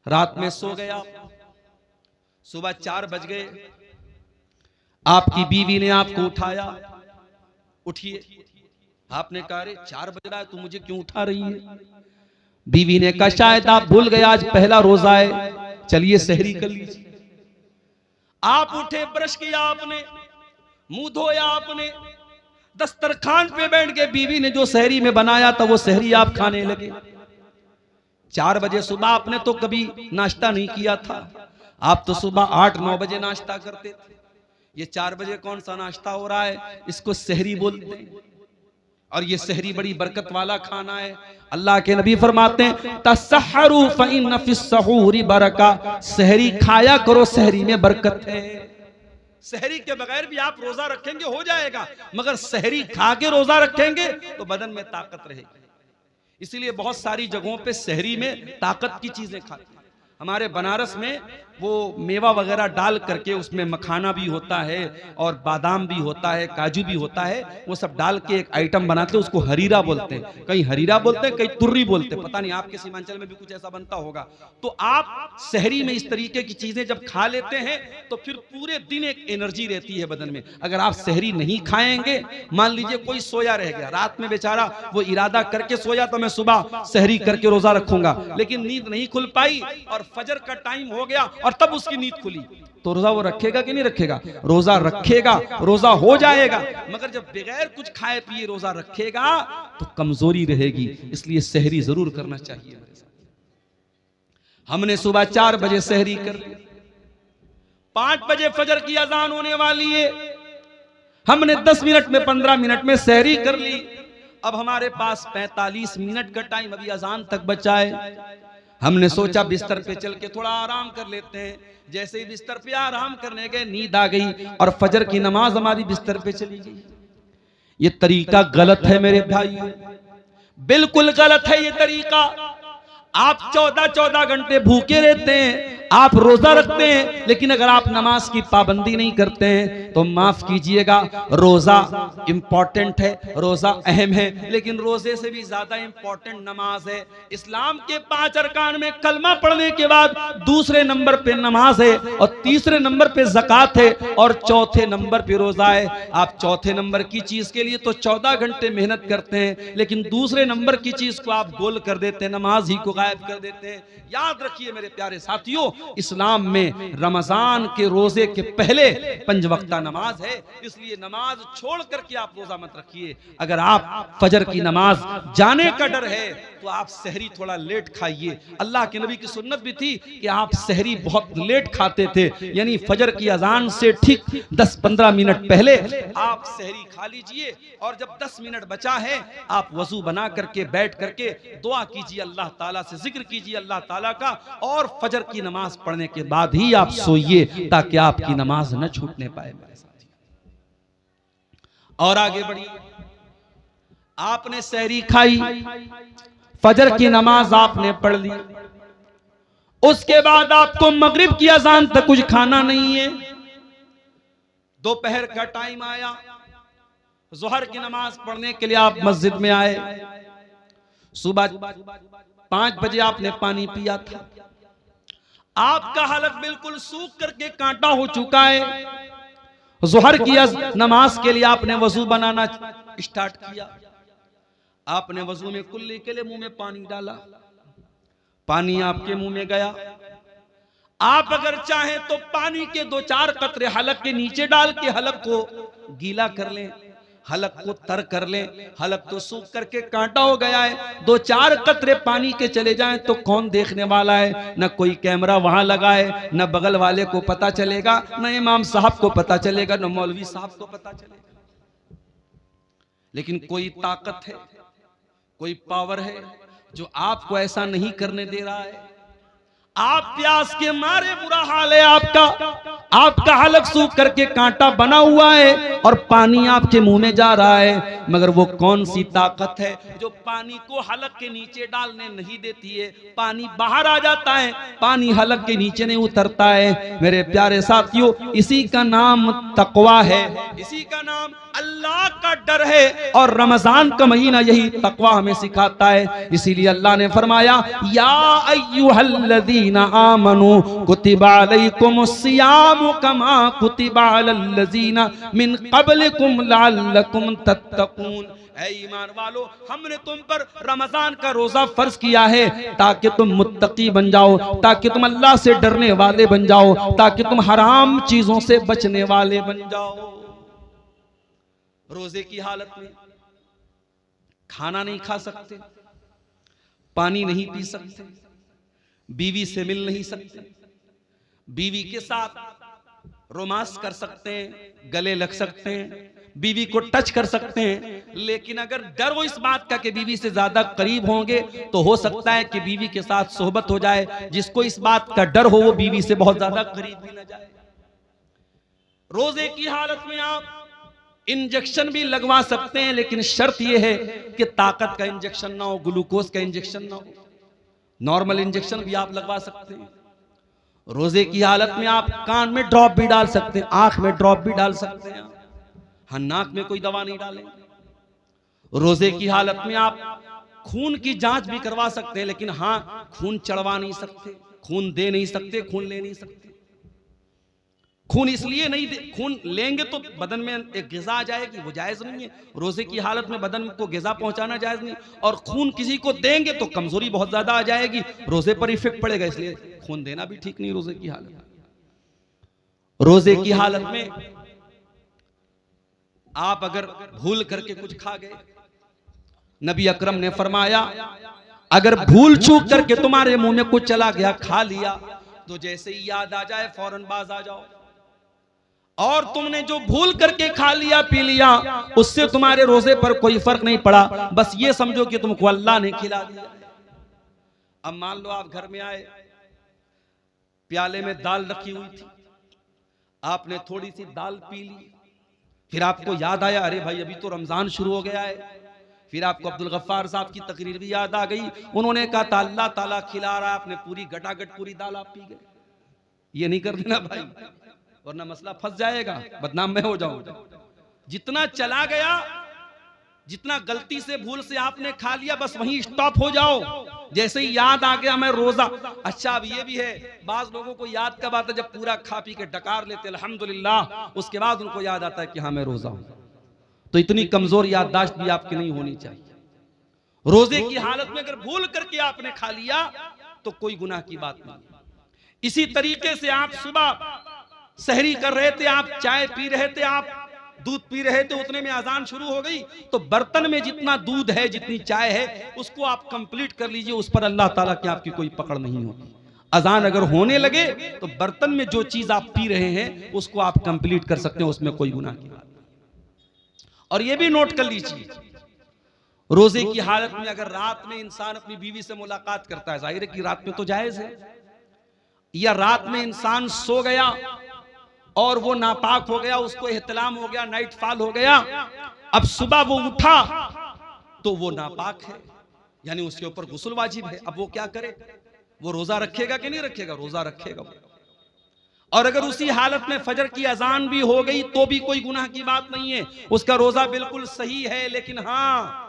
रात में सो गया, सुबह 4 बज गए, आपकी बीवी ने आपको उठाया, उठिए। आपने कहा अरे 4 बज रहा है, तू मुझे क्यों उठा रही है? बीवी ने कहा शायद आप भूल गए आज पहला रोजा है, चलिए सहरी कर लीजिए। आप उठे, ब्रश किया आपने, मुंह धोया आपने, दस्तरखान पे बैठ के बीवी ने जो सहरी में बनाया था वो सहरी आप खाने लगे। 4 बजे सुबह आपने तो कभी नाश्ता नहीं किया था, आप तो सुबह 8-9 बजे नाश्ता करते थे। ये 4 बजे कौन सा नाश्ता हो रहा है? इसको सहरी बोलते हैं। और ये सहरी बड़ी बरकत वाला खाना है। अल्लाह के नबी फरमाते हैं तसहरू फइन्न फिस्सहूरी बरका, सहरी खाया करो, सहरी में बरकत है। सहरी के बगैर भी आप रोजा रखेंगे हो जाएगा, मगर सहरी खा के रोजा रखेंगे तो बदन में ताकत रहेगी। इसीलिए बहुत सारी जगहों पे सहरी में ताकत की चीजें खाते हैं। हमारे बनारस में वो मेवा वगैरह डाल करके उसमें मखाना भी होता है और बादाम भी होता है, काजू भी होता है, वो सब डाल के एक आइटम बनाते हैं, उसको हरीरा बोलते हैं। कहीं हरीरा बोलते हैं, कहीं तुर्री बोलते हैं, पता नहीं आपके सीमांचल में भी कुछ ऐसा बनता होगा। तो आप सहरी में इस तरीके की चीजें जब खा लेते हैं तो फिर पूरे दिन एक एनर्जी रहती है बदन में। अगर आप सहरी नहीं खाएंगे, मान लीजिए कोई सोया रह गया रात में, बेचारा वो इरादा करके सोया तो मैं सुबह सहरी करके रोजा रखूंगा, लेकिन नींद नहीं खुल पाई और फजर का टाइम हो गया और तब उसकी नींद खुली, तो रोजा वो रखेगा कि नहीं रखेगा? रोजा रखेगा, रोजा हो जाएगा। मगर जब बगैर कुछ खाए पिए रोजा रखेगा तो कमजोरी रहेगी। इसलिए सहरी जरूर करना चाहिए। हमने सुबह 4 बजे सहरी कर ली, 5 बजे फजर की अजान होने वाली है, हमने 10 मिनट में 15 मिनट में सहरी कर ली। अब हमारे पास 45 मिनट का टाइम अभी अजान तक बचा है। हमने सोचा बिस्तर पे चल के थोड़ा आराम कर लेते हैं। जैसे ही बिस्तर पे आराम करने गए, नींद आ गई और फजर की नमाज हमारी बिस्तर पे चली गई। ये तरीका गलत है मेरे भाई, बिल्कुल गलत है ये तरीका। आप 14-14 घंटे भूखे रहते हैं, आप रोजा रखते हैं, लेकिन अगर आप नमाज की पाबंदी नहीं करते हैं तो माफ कीजिएगा, रोजा इंपॉर्टेंट है, रोजा अहम है, लेकिन रोजे से भी ज्यादा इंपॉर्टेंट नमाज है। इस्लाम के 5 अरकान में कलमा पढ़ने के बाद दूसरे नंबर पे नमाज है और तीसरे नंबर पे ज़कात है और चौथे नंबर पे रोजा है। आप चौथे नंबर की चीज के लिए तो 14 घंटे मेहनत करते हैं, लेकिन दूसरे नंबर की चीज को आप गोल कर देते हैं, नमाज ही को गायब कर देते हैं। याद रखिए मेरे प्यारे साथियों, इस्लाम में रमजान के रोजे के पहले 5 वक्ता नमाज है, इसलिए नमाज छोड़ करके आप रोजा मत रखिए। अगर आप फजर की नमाज जाने का डर है तो आप सहरी थोड़ा लेट खाइए। अल्लाह के नबी की सुन्नत भी थी कि आप सहरी बहुत लेट खाते थे, यानी फजर की अजान से ठीक 10-15 मिनट पहले आप सहरी खा लीजिए और जब 10 मिनट बचा है आप वजू बना करके बैठ करके दुआ कीजिए, अल्लाह ताला से जिक्र कीजिए अल्लाह ताला का, और फजर की नमाज पढ़ने के बाद ही आप सोइए ताकि आपकी नमाज न छूटने पाए। और आगे बढ़िए, आपने सहरी खाई, फजर की नमाज आपने पढ़ ली, उसके बाद आपको मगरिब की अजान तक कुछ खाना नहीं है। दोपहर का टाइम आया, जोहर की नमाज पढ़ने के लिए आप मस्जिद में आए। सुबह 5 बजे आपने पानी पिया था, आपका हलक बिल्कुल सूख करके कांटा हो चुका है। जोहर की नमाज के लिए आपने वजू बनाना स्टार्ट किया। आपने वजू में कुल्ली के लिए मुंह में पानी डाला, पानी आपके मुंह में गया। आप अगर चाहें तो पानी के 2-4 कतरे हलक के नीचे डाल के हलक को गीला कर लें, हलक को तर कर लें। हलक तो सूख करके कांटा हो गया है, 2-4 कतरे पानी के चले जाएं तो कौन देखने वाला है? न कोई कैमरा वहां लगा है, न बगल वाले को पता चलेगा, न इमाम साहब को पता चलेगा, न मौलवी साहब को पता चलेगा। लेकिन कोई ताकत है, कोई पावर है जो आपको ऐसा नहीं करने दे रहा है। आप प्यास के मारे, बुरा हाल है आपका, आपका हलक सूख करके कांटा बना हुआ है और पानी आपके मुंह में जा रहा है, मगर वो कौन सी ताकत है जो पानी को हलक के नीचे डालने नहीं देती है? पानी बाहर आ जाता है, पानी हलक के नीचे नहीं उतरता है। मेरे प्यारे साथियों, इसी का नाम तकवा है, इसी का नाम अल्लाह का डर है। और रमजान का महीना यही तकवा हमें सिखाता है। इसीलिए अल्लाह ने फरमाया, या अय्युहल्लज़ीना आमनू कुतिबा अलैकुमुस्सियामु कमा कुतिबा अलल्लज़ीना मिन क़ब्लिकुम लअल्लकुम तत्तक़ून। ऐ ईमान वालो, हमने तुम पर रमजान का रोजा फर्ज किया है ताकि तुम मुत्तकी बन जाओ, ताकि तुम अल्लाह से डरने वाले बन जाओ, ताकि तुम हराम चीजों से बचने वाले बन जाओ। रोजे की हालत में खाना नहीं खा सकते, पानी नहीं पी सकते, बीवी से मिल नहीं सकते, बीवी के साथ रोमांस कर सकते हैं, गले लग सकते हैं, बीवी को टच कर सकते हैं, लेकिन अगर डर वो इस बात का कि बीवी से ज्यादा करीब होंगे तो हो सकता है कि बीवी के साथ सोहबत हो जाए। जिसको इस बात का डर हो वो बीवी से बहुत ज्यादा करीब भी न जाए। रोजे की हालत में आप इंजेक्शन भी लगवा सकते हैं, लेकिन शर्त यह है कि ताकत का इंजेक्शन ना हो, ग्लूकोज का इंजेक्शन ना हो। नॉर्मल इंजेक्शन भी आप लगवा सकते हैं। रोजे की हालत में आप कान में ड्रॉप भी डाल सकते हैं, आंख में ड्रॉप भी डाल सकते हैं, हाँ, नाक में कोई दवा नहीं डालेंगे। रोजे की हालत में आप खून की जांच भी करवा सकते हैं, लेकिन हाँ, खून चढ़वा नहीं सकते, खून दे नहीं सकते, खून ले नहीं सकते। खून इसलिए नहीं दे, खून लेंगे तो बदन में एक ग़िज़ा आ जाएगी, वो जायज़ नहीं है। रोजे की हालत में बदन को ग़िज़ा पहुंचाना जायज़ नहीं, और खून किसी को देंगे तो कमजोरी बहुत ज्यादा आ जाएगी, रोजे पर इफेक्ट पड़ेगा, इसलिए खून देना भी ठीक नहीं रोजे की हालत में। रोजे की हालत में आप अगर भूल करके कुछ खा गए, नबी अकरम ने फरमाया, अगर भूल चूक करके तुम्हारे मुंह में कुछ चला गया, खा लिया, तो जैसे ही याद आ जाए फौरन बाज आ जाओ। और तुमने जो भूल करके खा लिया पी लिया, उससे तुम्हारे रोजे पर कोई फर्क नहीं पड़ा, बस ये समझो कि तुमको अल्लाह ने खिला दिया। अब मान लो आप घर में आए, प्याले में दाल रखी हुई थी, आपने थोड़ी सी दाल पी ली, फिर आपको याद आया, अरे भाई अभी तो रमजान शुरू हो गया है। फिर आपको अब्दुल गफ्फार साहब की तकरीर भी याद आ गई, उन्होंने कहा था अल्लाह ताला खिला रहा है, आपने पूरी गटागट पूरी दाल आप पी गए। ये नहीं कर देना भाई, वरना मसला फंस जाएगा, बदनाम मैं हो जाऊंगा। जितना चला गया, जितना गलती से भूल से आपने खा लिया, बस वहीं स्टॉप हो जाओ। जैसे ही याद आ गया मैं रोजा, अच्छा अब ये भी है, बाज लोगों को याद कब आता है, जब पूरा खा पी के डकार लेते अल्हम्दुलिल्लाह, उसके बाद उनको याद आता है कि हाँ मैं रोजा हूं। तो इतनी कमजोर याददाश्त भी आपकी नहीं होनी चाहिए। रोजे की हालत में अगर भूल करके आपने खा लिया तो कोई गुनाह की बात नहीं। इसी तरीके से आप सुबह सहरी कर रहे थे, आप चाय पी रहे थे, आप दूध पी रहे थे, उतने में अजान शुरू हो गई, तो बर्तन में जितना दूध है, जितनी चाय है, उसको आप कंप्लीट कर लीजिए, उस पर अल्लाह ताला की आपकी कोई पकड़ नहीं होगी। अजान अगर होने लगे तो बर्तन में जो चीज आप पी रहे हैं उसको आप कंप्लीट कर सकते हैं, उसमें कोई गुनाह की बात नहीं। और ये भी नोट कर लीजिए, रोजे की हालत में अगर रात में इंसान अपनी बीवी से मुलाकात करता है, जाहिर है कि रात में तो जायज है, या रात में इंसान सो गया और वो नापाक हो गया, उसको एहतलाम हो गया, नाइट फॉल हो गया, अब सुबह वो उठा तो वो नापाक है, यानी उसके ऊपर गुस्ल वाजिब है। अब वो क्या करे, वो रोजा रखेगा कि नहीं रखेगा? रोजा रखेगा। और अगर उसी हालत में फजर की अजान भी हो गई तो भी कोई गुनाह की बात नहीं है, उसका रोजा बिल्कुल सही है। लेकिन हाँ,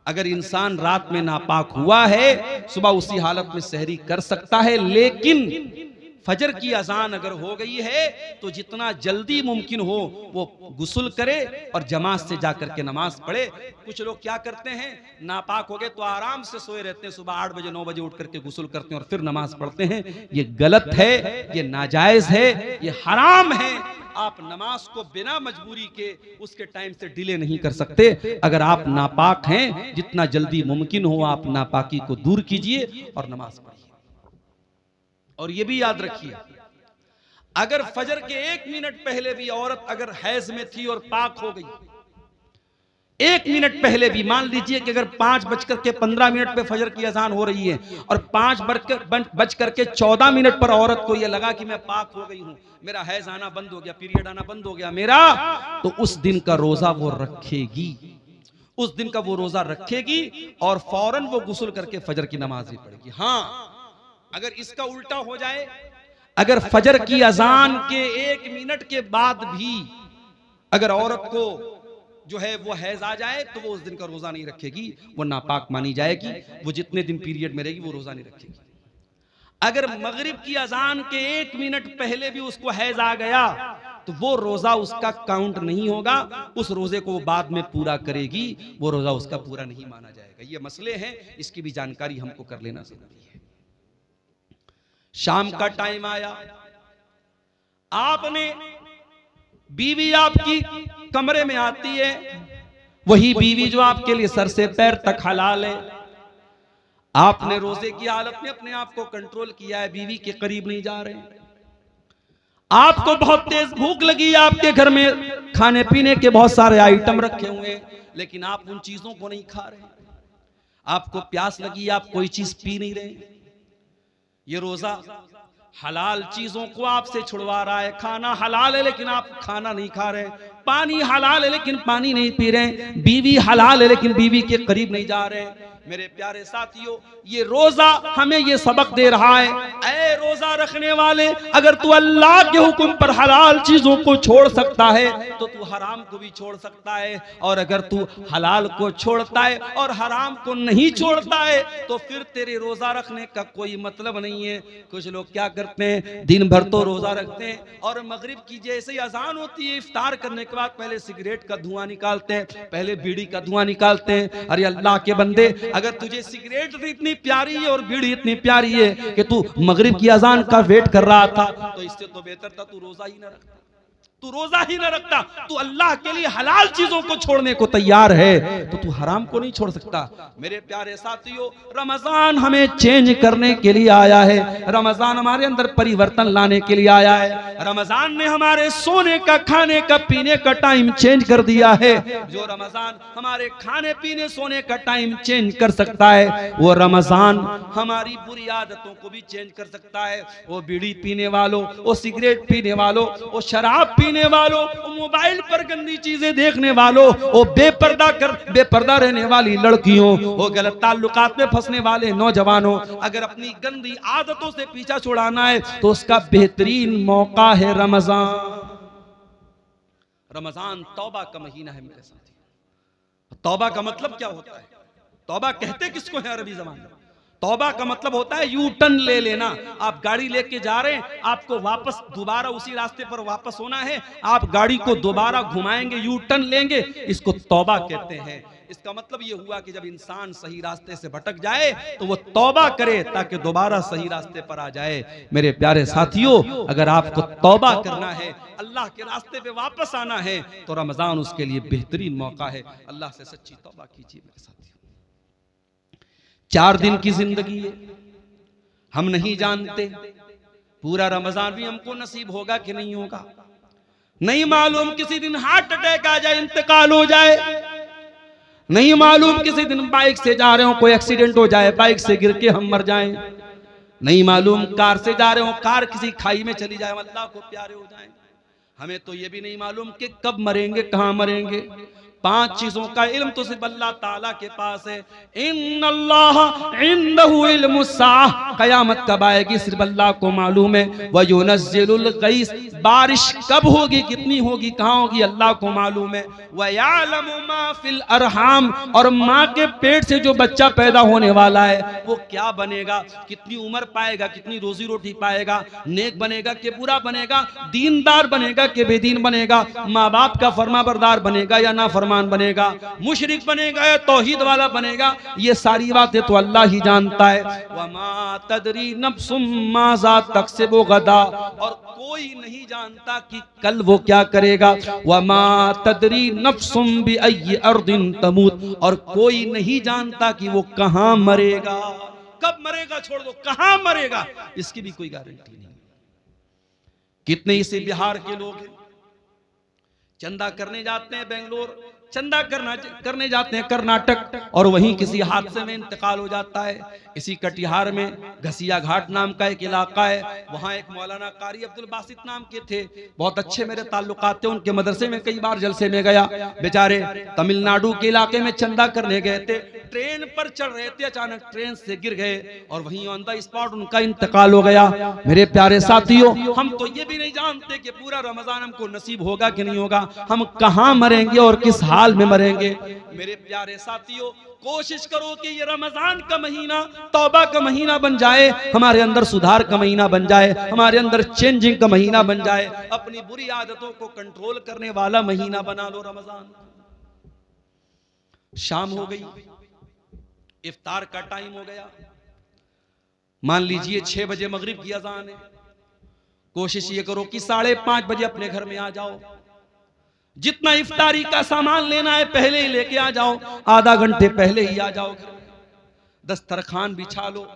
अगर इंसान रात में नापाक हुआ है, सुबह उसी हालत में सहरी कर सकता है, लेकिन फजर की अजान अगर हो गई है तो जितना जल्दी मुमकिन हो वो गुस्ल करे और जमात से जाकर के नमाज पढ़े। कुछ लोग क्या करते हैं, नापाक हो गए तो आराम से सोए रहते हैं, सुबह 8 बजे 9 बजे उठ करके गुस्ल करते हैं और फिर नमाज पढ़ते हैं। ये गलत है, ये नाजायज है, ये हराम है। आप नमाज को बिना मजबूरी के उसके टाइम से डिले नहीं कर सकते। अगर आप नापाक हैं, जितना जल्दी मुमकिन हो आप नापाकी को दूर कीजिए और नमाज पढ़िए। और ये भी याद रखिए, अगर फजर के 1 मिनट पहले भी औरत अगर हैज में थी और पाक हो गई 1 मिनट पहले भी, मान लीजिए कि अगर 5:15 पे फजर की अजान हो रही है और 5:14 पर औरत को यह लगा कि मैं पाक हो गई हूं, मेरा हैज आना बंद हो गया, पीरियड आना बंद हो गया मेरा, तो उस दिन का रोजा वो रखेगी, उस दिन का वो रोजा रखेगी और फौरन वो गुस्ल करके फजर की नमाज भी पढ़ेगी। हाँ, अगर इसका उल्टा हो जाए, अगर फजर की अजान के 1 मिनट के बाद भी अगर औरत को जो है वो हैज आ जाए तो वो उस दिन का रोजा नहीं रखेगी, वो नापाक मानी जाएगी, वो जितने दिन पीरियड में रहेगी वो रोजा नहीं रखेगी। अगर मगरिब की अजान के 1 मिनट पहले भी उसको हैज आ गया तो वो रोजा उसका काउंट नहीं होगा, उस रोजे को वो बाद में पूरा करेगी, वो रोजा उसका पूरा नहीं माना जाएगा। ये मसले हैं, इसकी भी जानकारी हमको कर लेना जरूरी है। शाम का टाइम आया, आपने, बीवी आपकी कमरे में आती है, वही बीवी जो आपके लिए सर से पैर तक हलाल है, आपने रोजे की हालत में अपने आप को कंट्रोल किया है, बीवी के करीब नहीं जा रहे, आपको बहुत तेज भूख लगी, आपके घर में खाने पीने के बहुत सारे आइटम रखे हुए हैं, लेकिन आप उन चीजों को नहीं खा रहे, आपको प्यास लगी, आप कोई चीज पी नहीं रहे, ये रोजा हलाल चीजों को आपसे छुड़वा रहा है। खाना हलाल है लेकिन आप खाना नहीं खा रहे, पानी हलाल है लेकिन पानी नहीं पी रहे, बीवी हलाल है लेकिन बीवी के करीब नहीं जा रहे। मेरे प्यारे साथियों, ये रोजा हमें ये सबक दे रहा है, ऐ रोजा रखने वाले, अगर तू अल्लाह के हुक्म पर हलाल चीजों को छोड़ सकता है तो तू हराम को भी छोड़ सकता है, और अगर तू हलाल को छोड़ता है और हराम को नहीं छोड़ता है तो फिर तेरे रोजा रखने का कोई मतलब नहीं है। कुछ लोग क्या करते हैं, दिन भर तो रोजा रखते हैं और मगरिब की जैसे ही अजान होती है, इफ्तार करने के बाद पहले सिगरेट का धुआं निकालते हैं, पहले बीड़ी का धुआं निकालते हैं। अरे अल्लाह के बंदे, अगर तुझे सिगरेट इतनी प्यारी है और बीड़ी इतनी प्यारी है कि तू मगरिब की अजान का वेट कर रहा था, तो इससे तो बेहतर था तू रोजा ही ना रखता, तू रोजा ही ना रखता। तू अल्लाह के लिए हलाल चीजों को छोड़ने को तैयार है तो तू हराम को नहीं छोड़ सकता। मेरे प्यारे साथियों, रमजान हमें चेंज करने के लिए आया है, रमजान हमारे अंदर परिवर्तन लाने के लिए आया है। रमजान ने हमारे सोने का, खाने का, पीने का टाइम चेंज कर दिया है। जो रमजान हमारे खाने पीने सोने का टाइम चेंज कर सकता है, वो रमजान हमारी बुरी आदतों को भी चेंज कर सकता है। वो बीड़ी पीने वालों, वो सिगरेट पीने वालों, वो शराब पीने वालों, मोबाइल पर गंदी चीजें देखने वालों, वो बेपर्दा रहने वाली लड़कियों, वो गलत ताल्लुकात में फंसने वाले नौजवानों, अगर अपनी गंदी आदतों से पीछा छुड़ाना है तो उसका बेहतरीन मौका है रमजान। रमजान तौबा का महीना है मेरे साथी। तौबा का मतलब क्या होता है? तौबा कहते किसको है अरबी ज़बान में? तौबा का मतलब होता है यू टर्न ले लेना। आप गाड़ी लेके जा रहे हैं, आपको वापस दोबारा उसी रास्ते पर वापस होना है, आप गाड़ी को दोबारा घुमाएंगे, यू टर्न लेंगे, इसको तौबा कहते हैं। इसका मतलब ये हुआ कि जब इंसान सही रास्ते से भटक जाए तो वो तौबा करे ताकि दोबारा सही रास्ते पर आ जाए। मेरे प्यारे साथियों, अगर आपको तौबा करना है, अल्लाह के रास्ते पे वापस आना है, तो रमजान उसके लिए बेहतरीन मौका है। अल्लाह से सच्ची तौबा कीजिए मेरे साथियों। 4 दिन की जिंदगी है, हम नहीं जानते पूरा रमजान भी हमको नसीब होगा कि नहीं होगा, नहीं मालूम, किसी दिन हार्ट अटैक आ जाए, इंतकाल हो जाए, नहीं मालूम किसी दिन बाइक से जा रहे हो कोई एक्सीडेंट हो जाए, बाइक से गिर के हम मर जाएं, नहीं मालूम कार से जा रहे हो कार किसी खाई में चली जाए, अल्लाह को प्यारे हो जाए। हमें तो ये भी नहीं मालूम कि कब मरेंगे, कहां मरेंगे। 5 चीजों का इल्म तो सिर्फ अल्लाह ताला के पास है। इन्नल्लाह इंदहु इल्मुस्साह, कयामत कब आएगी सिर्फ अल्लाह को मालूम है। व युनज़्ज़िलुल गैस, बारिश कब होगी, कितनी होगी, कहां होगी, अल्लाह को मालूम है। व यअलमु मा फिल अरहाम, और माँ के पेट से जो बच्चा पैदा होने वाला है वो क्या बनेगा, कितनी उम्र पाएगा, कितनी रोजी रोटी पाएगा, नेक बनेगा कि बुरा बनेगा, दीनदार बनेगा कि बेदीन बनेगा, माँ बाप का फरमाबरदार बनेगा या ना फरमान बनेगा, मुशरिक बनेगा या तौहीद वाला बनेगा, ये सारी बातें तो अल्लाह ही जानता है। वमा तदरी नफ्सुम माज़ा तक्सिबु गदा, और कोई नहीं जानता कि कल वो क्या करेगा। वमा तदरी नफ्सुम बिअय्यि अर्दिन तमूत, और कोई नहीं जानता कि वो कहां मरेगा, कब मरेगा छोड़ दो, कहां मरेगा इसकी भी कोई गारंटी नहीं। कितने इसे बिहार के लोग हैं, चंदा करने जाते हैं बेंगलोर, चंदा करने जाते हैं कर्नाटक, और वहीं किसी हादसे में इंतकाल हो जाता है। इसी कटिहार में घसिया घाट नाम का एक इलाका है, वहां एक मौलाना कारी अब्दुल बासित नाम के थे, बहुत अच्छे मेरे ताल्लुकात थे, उनके मदरसे में कई बार जलसे में गया। बेचारे तमिलनाडु के इलाके में चंदा करने गए थे, ट्रेन पर चढ़ रहे थे, अचानक ट्रेन से गिर गए और वहीं ऑन द स्पॉट उनका इंतकाल हो गया। मेरे प्यारे साथियों, हम तो ये भी नहीं जानते कि पूरा रमजान हमको नसीब होगा कि नहीं होगा, हम कहां मरेंगे और किस हाल में मरेंगे। मेरे प्यारे साथियों, कोशिश करो कि ये रमजान का महीना तौबा का महीना बन जाए, हमारे अंदर सुधार का महीना बन जाए, हमारे अंदर चेंजिंग का महीना बन जाए, अपनी बुरी आदतों को कंट्रोल करने वाला महीना बना लो रमजान। शाम हो गई, इफ्तार का टाइम हो गया, मान लीजिए 6 बजे मगरिब की अजान है। कोशिश ये करो कि 5:30 बजे अपने घर में आ जाओ, जितना इफ्तारी का सामान लेना है पहले ही लेके आ जाओ, आधा घंटे पहले ही आ जाओ। दस्तरखान बिछा लो,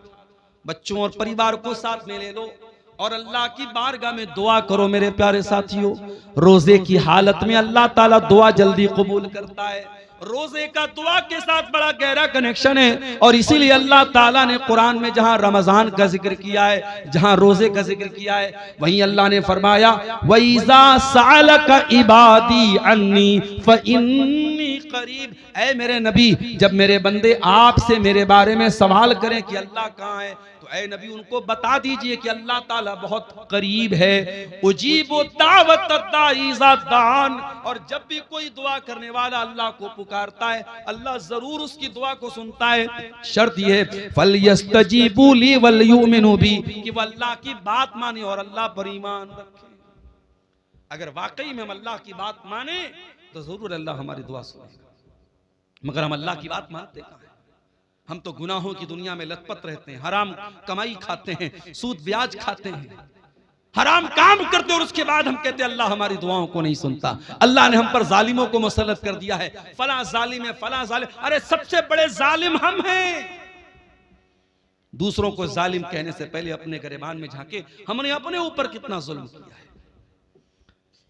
बच्चों और परिवार को साथ में ले लो और अल्लाह की बारगाह में दुआ करो। मेरे प्यारे साथियों, रोजे की हालत में अल्लाह ताला दुआ जल्दी कबूल करता है। रोजे का दुआ के साथ बड़ा गहरा कनेक्शन है, और इसीलिए अल्लाह ताला ने कुरान में जहां रमजान का जिक्र किया है, जहां रोजे का जिक्र किया है, वहीं अल्लाह ने फरमाया वइज़ा सअलका इबादी अन्नी फइन्नी करीब। ऐ मेरे नबी, जब मेरे बंदे आपसे मेरे बारे में सवाल करें कि अल्लाह कहाँ है, तो ऐ नबी उनको बता दीजिए कि अल्लाह ताला बहुत करीब है। उजीबु दावत दाई इज़ा दान, और जब भी कोई दुआ करने वाला अल्लाह को पुकारता है, अल्लाह जरूर उसकी दुआ को सुनता है। शर्त यह है फलयस्तजीबू ली वलयुमिनू बी, कि वह अल्लाह की बात माने और अल्लाह पर ईमान रखे। अगर वाकई में हम अल्लाह की बात माने तो जरूर अल्लाह हमारी दुआ सुनेगा, मगर हम अल्लाह की बात मानते कहाँ हैं? हम तो गुनाहों की दुनिया में लथपथ रहते हैं, हराम कमाई खाते हैं, सूद ब्याज खाते हैं, हराम काम करते, और उसके बाद हम कहते हैं अल्लाह हमारी दुआओं को नहीं सुनता। अल्लाह ने हम पर जालिमों को मुसल्लत कर दिया है, फला जालिम है, फला जालिम। अरे सबसे बड़े जालिम हम हैं। दूसरों को जालिम कहने से पहले अपने गिरबान में झांके, हमने अपने ऊपर कितना जुल्म किया है।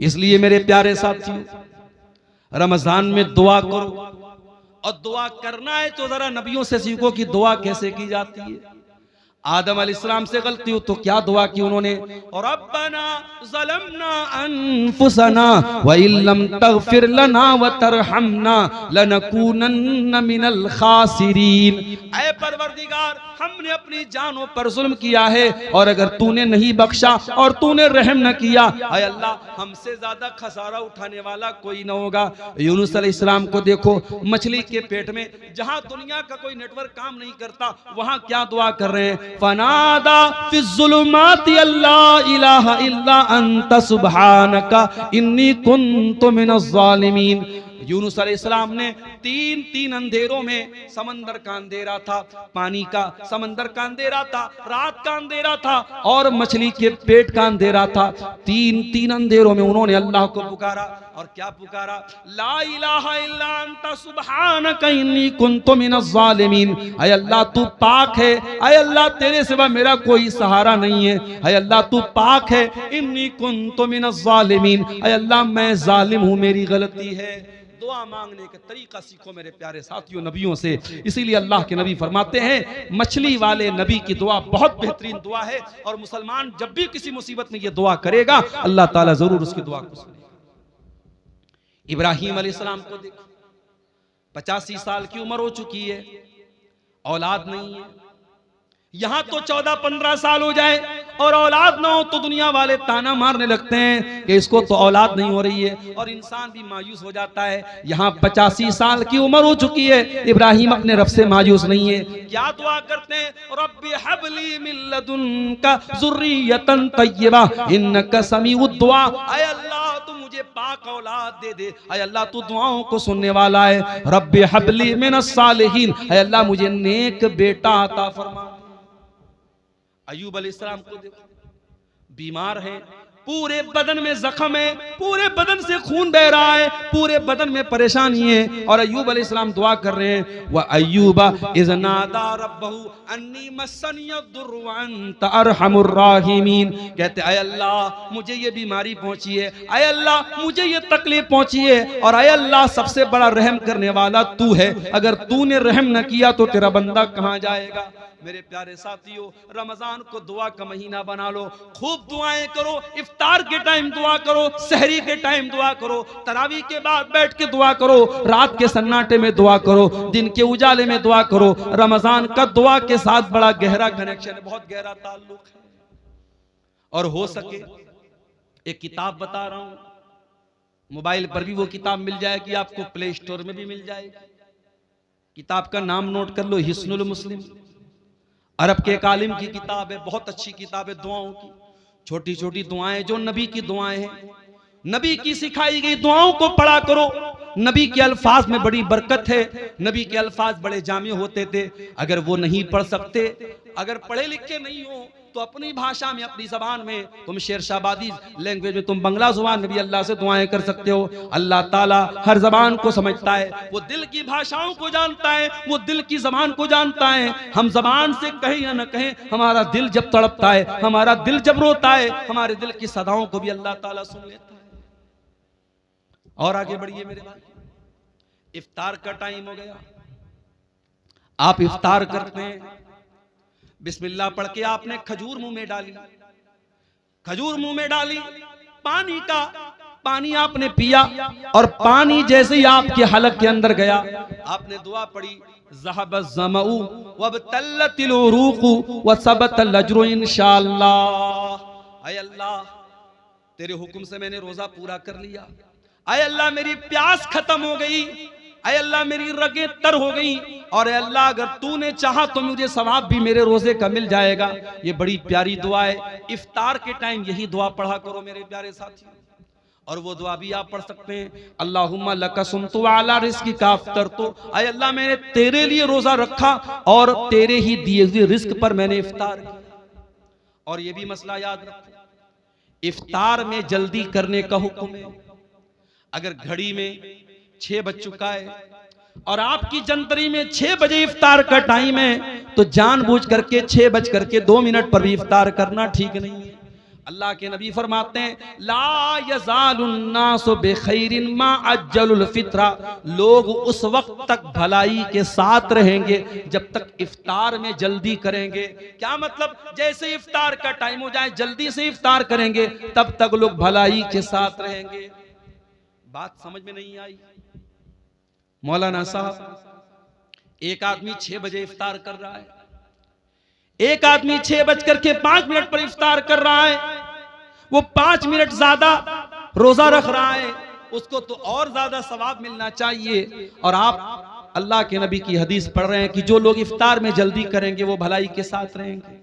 इसलिए मेरे प्यारे साथियों, रमजान में दुआ करो, और दुआ करना है तो जरा नबियों से सीखो कि दुआ कैसे की जाती है। आदम अलैहिस्सलाम से गलती हो तो क्या दुआ की उन्होंने, और रब्बना ज़लमना अनफुसना व इल्लम तगफिर लना व तरहमना लनकूनन्न मिनल खासिरीन। ऐ परवरदिगार, हमने अपनी जानों पर जुल्म किया है, और अगर तूने नहीं बख्शा और तूने रहम न किया, ऐ अल्लाह हमसे ज्यादा खसारा उठाने वाला कोई न होगा। यूनुस अलैहिस्सलाम को देखो, मछली के पेट में, जहां दुनिया का कोई नेटवर्क काम नहीं करता, वहां क्या दुआ कर रहे हैं, फनादा फिज़्ज़ुलुमाति अल्ला इलाहा इल्ला अंत सुब्हानका इन्नी कुन्तु मिनज़ ज़ालिमीन। यूनुस अलैहिस्सलाम ने तीन अंधेरों में, समंदर का अंधेरा था, पानी का, समंदर का अंधेरा था, रात का अंधेरा था, और मछली के पेट का अंधेरा था, तीन अंधेरों में उन्होंने अल्लाह को पुकारा। और क्या पुकारा, ला इलाहा इल्ला अंता सुब्हानका इन्नी कुन्तु मिनज़ ज़ालिमीन। ऐ अल्लाह तू पाक है, ऐ अल्लाह तेरे सिवा मेरा कोई सहारा नहीं है, ऐ अल्लाह तू पाक है, इन्नी कुन्तु मिनज़ ज़ालिमीन। ऐ अल्लाह मैं जालिम हूँ, मेरी गलती है। दुआ मांगने का तरीका सीखो मेरे प्यारे साथियों नबियों से। इसीलिए अल्लाह के नबी फरमाते हैं, मछली वाले नबी की दुआ बहुत बेहतरीन दुआ है, और मुसलमान जब भी किसी मुसीबत में ये दुआ करेगा, अल्लाह ताला जरूर उसकी दुआ को सुनेगा। इब्राहिम अलैहिस्सलाम को देखो, 85 साल की उम्र हो चुकी है, औलाद नहीं है। यहां तो 14-15 साल हो जाए और औलाद ना हो तो दुनिया वाले ताना मारने लगते हैं कि इसको तो औलाद नहीं हो रही है, और इंसान भी मायूस हो जाता है। यहाँ 85 साल की उम्र हो चुकी है, इब्राहिम अपने रब से मायूस नहीं है। क्या दुआ करते हैं, रब्बी हबली मिन लदुनका ज़ुर्रियतन तय्यबा इन्नका समीउद दुआ। ऐ अल्लाह तू मुझे पाक औलाद दे दे, ऐ अल्लाह तू दुआओं को सुनने वाला है। रब्बी हबली मिनस सालिहीन, ऐ अल्लाह मुझे नेक बेटा अता फरमा। अय्यूब अलैहिस्सलाम को देखो, बीमार हैं, पूरे बदन में जख्म है, पूरे बदन से खून बह रहा है, पूरे बदन में परेशानी है। और अय्यूब अलैहिस्सलाम दुआ कर रहे हैं, व अय्यूबा इज़ नादा रब्बहू अन्नी मस्सनियद्दुर्रु व अंत अरहमुर राहिमीन। कहते अय अल्लाह मुझे ये बीमारी पहुंची है, अय अल्लाह मुझे ये तकलीफ पहुंची है, और अय अल्लाह सबसे बड़ा रहम करने वाला तू है, अगर तूने रहम न किया तो तेरा बंदा कहां जाएगा। मेरे प्यारे साथियों, रमजान को दुआ का महीना बना लो, खूब दुआएं करो, इफ्तार के टाइम दुआ करो, सहरी के टाइम दुआ करो, तरावी के बाद बैठ के दुआ करो, रात के सन्नाटे में दुआ करो, दिन के उजाले में दुआ करो। रमजान का दुआ के साथ बड़ा गहरा कनेक्शन है, बहुत गहरा ताल्लुक है। और हो सके एक किताब बता रहा हूं, मोबाइल पर भी वो किताब मिल जाएगी आपको, प्ले स्टोर में भी मिल जाएगी। किताब का नाम नोट कर लो, हिस्नुल मुस्लिम, अरब के एक आलिम की किताब है, बहुत अच्छी किताब है दुआओं की। छोटी छोटी दुआएं जो नबी की दुआएं हैं, नबी की सिखाई गई दुआओं को पढ़ा करो। नबी के अल्फाज में बड़ी बरकत है, नबी के अल्फाज बड़े जामे होते थे। अगर वो नहीं पढ़ सकते, अगर पढ़े लिखे नहीं हो, तो अपनी भाषा में, अपनी जबान में, तुम शेरशाबादी लैंग्वेज में, तुम बंगला जुबान में भी अल्लाह से दुआएं कर सकते हो। अल्लाह ताला हर जबान को समझता है, वो दिल की भाषाओं को जानता है, वो दिल की जबान को जानता है। हम जबान से कहें या न कहें, हमारा दिल जब तड़पता है, हमारा दिल जब रोता है, हमारे दिल की सदाओं को भी अल्लाह ताला सुन लेता है। और आगे बढ़िए मेरे भाई, इफ्तार का टाइम हो गया। आप इफ्तार करते हैं, बिस्मिल्लाह पढ़ के आपने खजूर मुंह में डाली, खजूर मुंह में डाली, पानी आपने पिया, और पानी जैसे ही आपके हलक के अंदर गया, आपने दुआ पढ़ी, ज़हबज़ ज़मऊ वबतल्लतिल उरूक़ु वसबतल अज्रु इंशाअल्लाह। ऐ अल्लाह तेरे हुक्म से मैंने रोजा पूरा कर लिया, ऐ अल्लाह मेरी प्यास खत्म हो गई, ऐ अल्लाह मेरी रगें तर हो गई, और ऐ अल्लाह अगर तूने चाहा तो मुझे सवाब भी मेरे रोजे का मिल जाएगा। ये बड़ी प्यारी दुआ है, इफ्तार के टाइम यही दुआ पढ़ा करो मेरे प्यारे साथियों। और वो दुआ भी आप पढ़ सकते हैं, अल्लाहुम्मा लका सुमतु व अला रिज़्क़िका अफ़्तरतु, ऐ अल्लाह मैंने तेरे लिए रोजा रखा और तेरे ही दिए हुए रिस्क पर मैंने इफ्तार किया। और ये भी मसला याद रखो, इफ्तार में जल्दी करने का हुक्म है। अगर घड़ी में 6 बज चुका है और आपकी जंतरी में 6 बजे इफ्तार का टाइम है, तो जानबूझ करके 6 बज करके 2 मिनट पर भी इफ्तार करना ठीक नहीं है। अल्लाह के नबी फरमाते हैं, ला यज़ालुन्नासु बिखैरिन मा अज्जलुल फित्रा, लोग उस वक्त तक भलाई के साथ रहेंगे जब तक इफ्तार में जल्दी करेंगे। क्या मतलब, जैसे इफ्तार का टाइम हो जाए जल्दी से इफ्तार करेंगे, तब तक लोग भलाई के साथ रहेंगे। बात समझ में नहीं आई? मौलाना साहब, एक आदमी 6 बजे इफ्तार कर रहा है, एक आदमी 6:05 पर इफ्तार कर रहा है, वो 5 मिनट ज्यादा रोजा रख रहा है, उसको तो और ज्यादा सवाब मिलना चाहिए। और आप अल्लाह के नबी की हदीस पढ़ रहे हैं कि जो लोग इफ्तार में जल्दी करेंगे वो भलाई के साथ रहेंगे।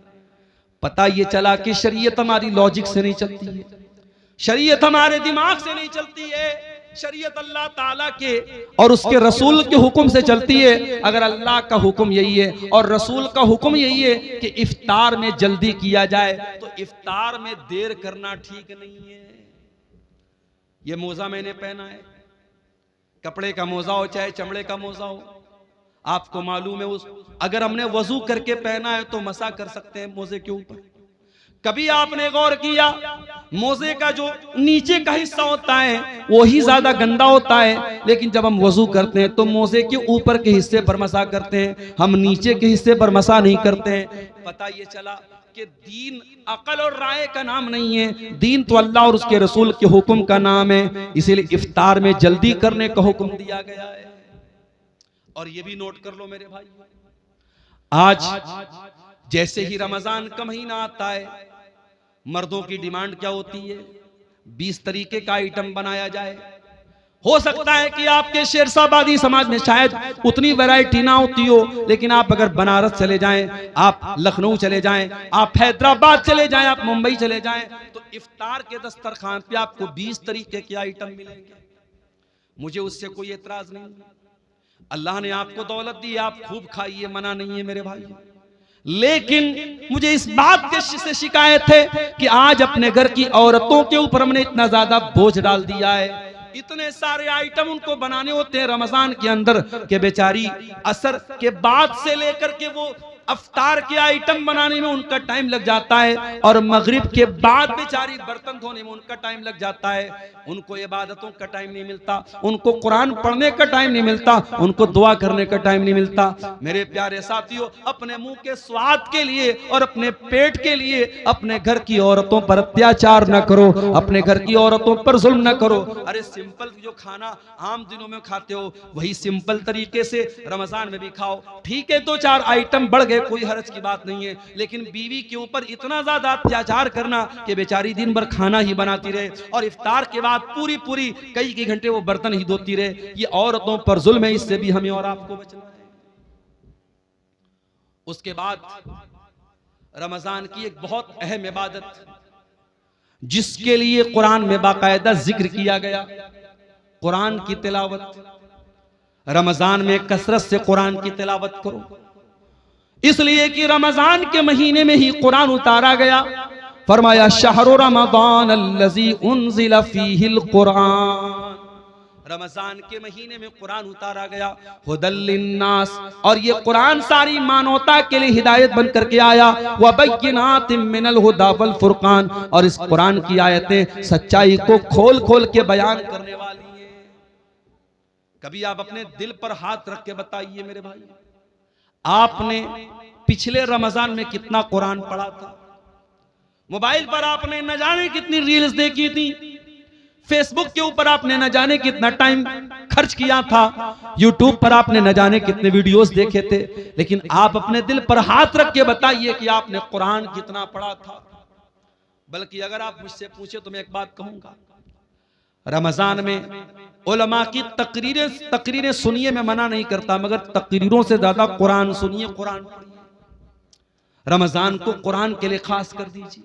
पता ये चला कि शरीयत हमारी लॉजिक से नहीं चलती है, शरीयत हमारे दिमाग से नहीं चलती है, शरीयत अल्लाह ताला के और उसके रसूल के हुक्म से चलती है। अगर अल्लाह का हुक्म यही है और रसूल का हुक्म यही है कि इफ्तार में जल्दी किया जाए, तो इफ्तार में देर करना ठीक नहीं है। ये मोजा मैंने पहना है, कपड़े का मोजा हो चाहे चमड़े का मोजा हो, आपको मालूम है उस अगर हमने वजू करके पहना है तो मसा कर सकते हैं मोजे के ऊपर। कभी आपने गौर किया, मोजे का जो नीचे का हिस्सा होता है वो ही ज्यादा गंदा होता है, लेकिन जब हम वजू करते हैं तो मोजे के ऊपर के हिस्से पर मसा करते हैं, हम नीचे के हिस्से पर मसा नहीं करते हैं। पता ये चला कि दीन अकल और राय का नाम नहीं है, दीन तो अल्लाह और उसके रसूल के हुक्म का नाम है। इसीलिए इफ्तार में जल्दी करने का हुक्म दिया गया है। और ये भी नोट कर लो मेरे भाई, आज जैसे ही रमजान का महीना आता है, मर्दों की डिमांड क्या होती है, 20 तरीके का आइटम बनाया जाए। हो सकता है कि आपके शेरशाबादी समाज में शायद उतनी वैरायटी ना होती हो, लेकिन आप अगर बनारस चले जाएं, आप लखनऊ चले जाएं, आप हैदराबाद चले जाएं, आप मुंबई चले जाएं, तो इफ्तार के दस्तरखान पे आपको 20 तरीके के आइटम मिलेंगे। मुझे उससे कोई एतराज नहीं। अल्लाह ने आपको दौलत दी, आप खूब खाइए, मना नहीं है मेरे भाई, लेकिन मुझे इस बात के से शिकायत है कि आज अपने घर की औरतों के ऊपर हमने इतना ज्यादा बोझ डाल दिया है, इतने सारे आइटम उनको बनाने होते हैं रमजान के अंदर के बेचारी असर के बाद से लेकर के वो अफ्तार के आइटम बनाने में उनका टाइम लग जाता है और मगरिब के बाद बेचारी बर्तन धोने में उनका टाइम लग जाता है। उनको इबादतों का टाइम नहीं मिलता, उनको कुरान पढ़ने का टाइम नहीं मिलता, उनको दुआ करने का टाइम नहीं मिलता। मेरे प्यारे साथियों, अपने मुंह के स्वाद के लिए और अपने पेट के लिए अपने घर की औरतों पर अत्याचार न करो, अपने घर की औरतों पर जुल्म न करो। अरे सिंपल जो खाना आम दिनों में खाते हो वही सिंपल तरीके से रमजान में भी खाओ। ठीक है, 2-4 आइटम बढ़ गए, कोई हर्ज की बात नहीं है, लेकिन बीवी के ऊपर इतना ज्यादा अत्याचार करना कि बेचारी दिन भर खाना ही बनाती रहे और इफ्तार के बाद पूरी कई घंटे वो बर्तन ही धोती रहे, ये औरतों पर जुल्म है। इससे भी हमें और आपको बचना है। उसके बाद रमजान की एक बहुत अहम इबादत जिसके लिए कुरान में बाकायदा जिक्र किया गया, कुरान की तिलावत। रमजान में कसरत से कुरान की तिलावत करो, इसलिए कि रमजान के महीने में ही कुरान उतारा गया। फरमाया शहरु रमजान अल्लज़ी उन्ज़िला फ़ीहिल कुरान, रमजान के महीने में कुरान उतारा गया। हुदल लिन्नास, और ये कुरान सारी मानवता के लिए हिदायत बन करके आया। व बय्यिनातिम मिनल हुदा वल फुरकान, और इस कुरान की आयतें सच्चाई को खोल खोल के बयान करने वाली हैं। कभी आप अपने दिल पर हाथ रख के बताइए मेरे भाई, आपने पिछले रमजान में कितना कुरान पढ़ा था? मोबाइल पर आपने न जाने कितनी रील्स देखी थी, फेसबुक के ऊपर आपने न जाने कितना टाइम खर्च किया था, यूट्यूब पर आपने न जाने कितने वीडियोस देखे थे, लेकिन आप अपने दिल पर हाथ रख के बताइए कि आपने कुरान कितना पढ़ा था। बल्कि अगर आप मुझसे पूछे तो मैं एक बात कहूंगा, रमजान में उलमा की तकरीरें सुनिए, मैं मना नहीं करता, मगर तकरीरों से ज्यादा कुरान सुनिए, कुरान पढ़िए। रमजान को कुरान के लिए खास कर दीजिए।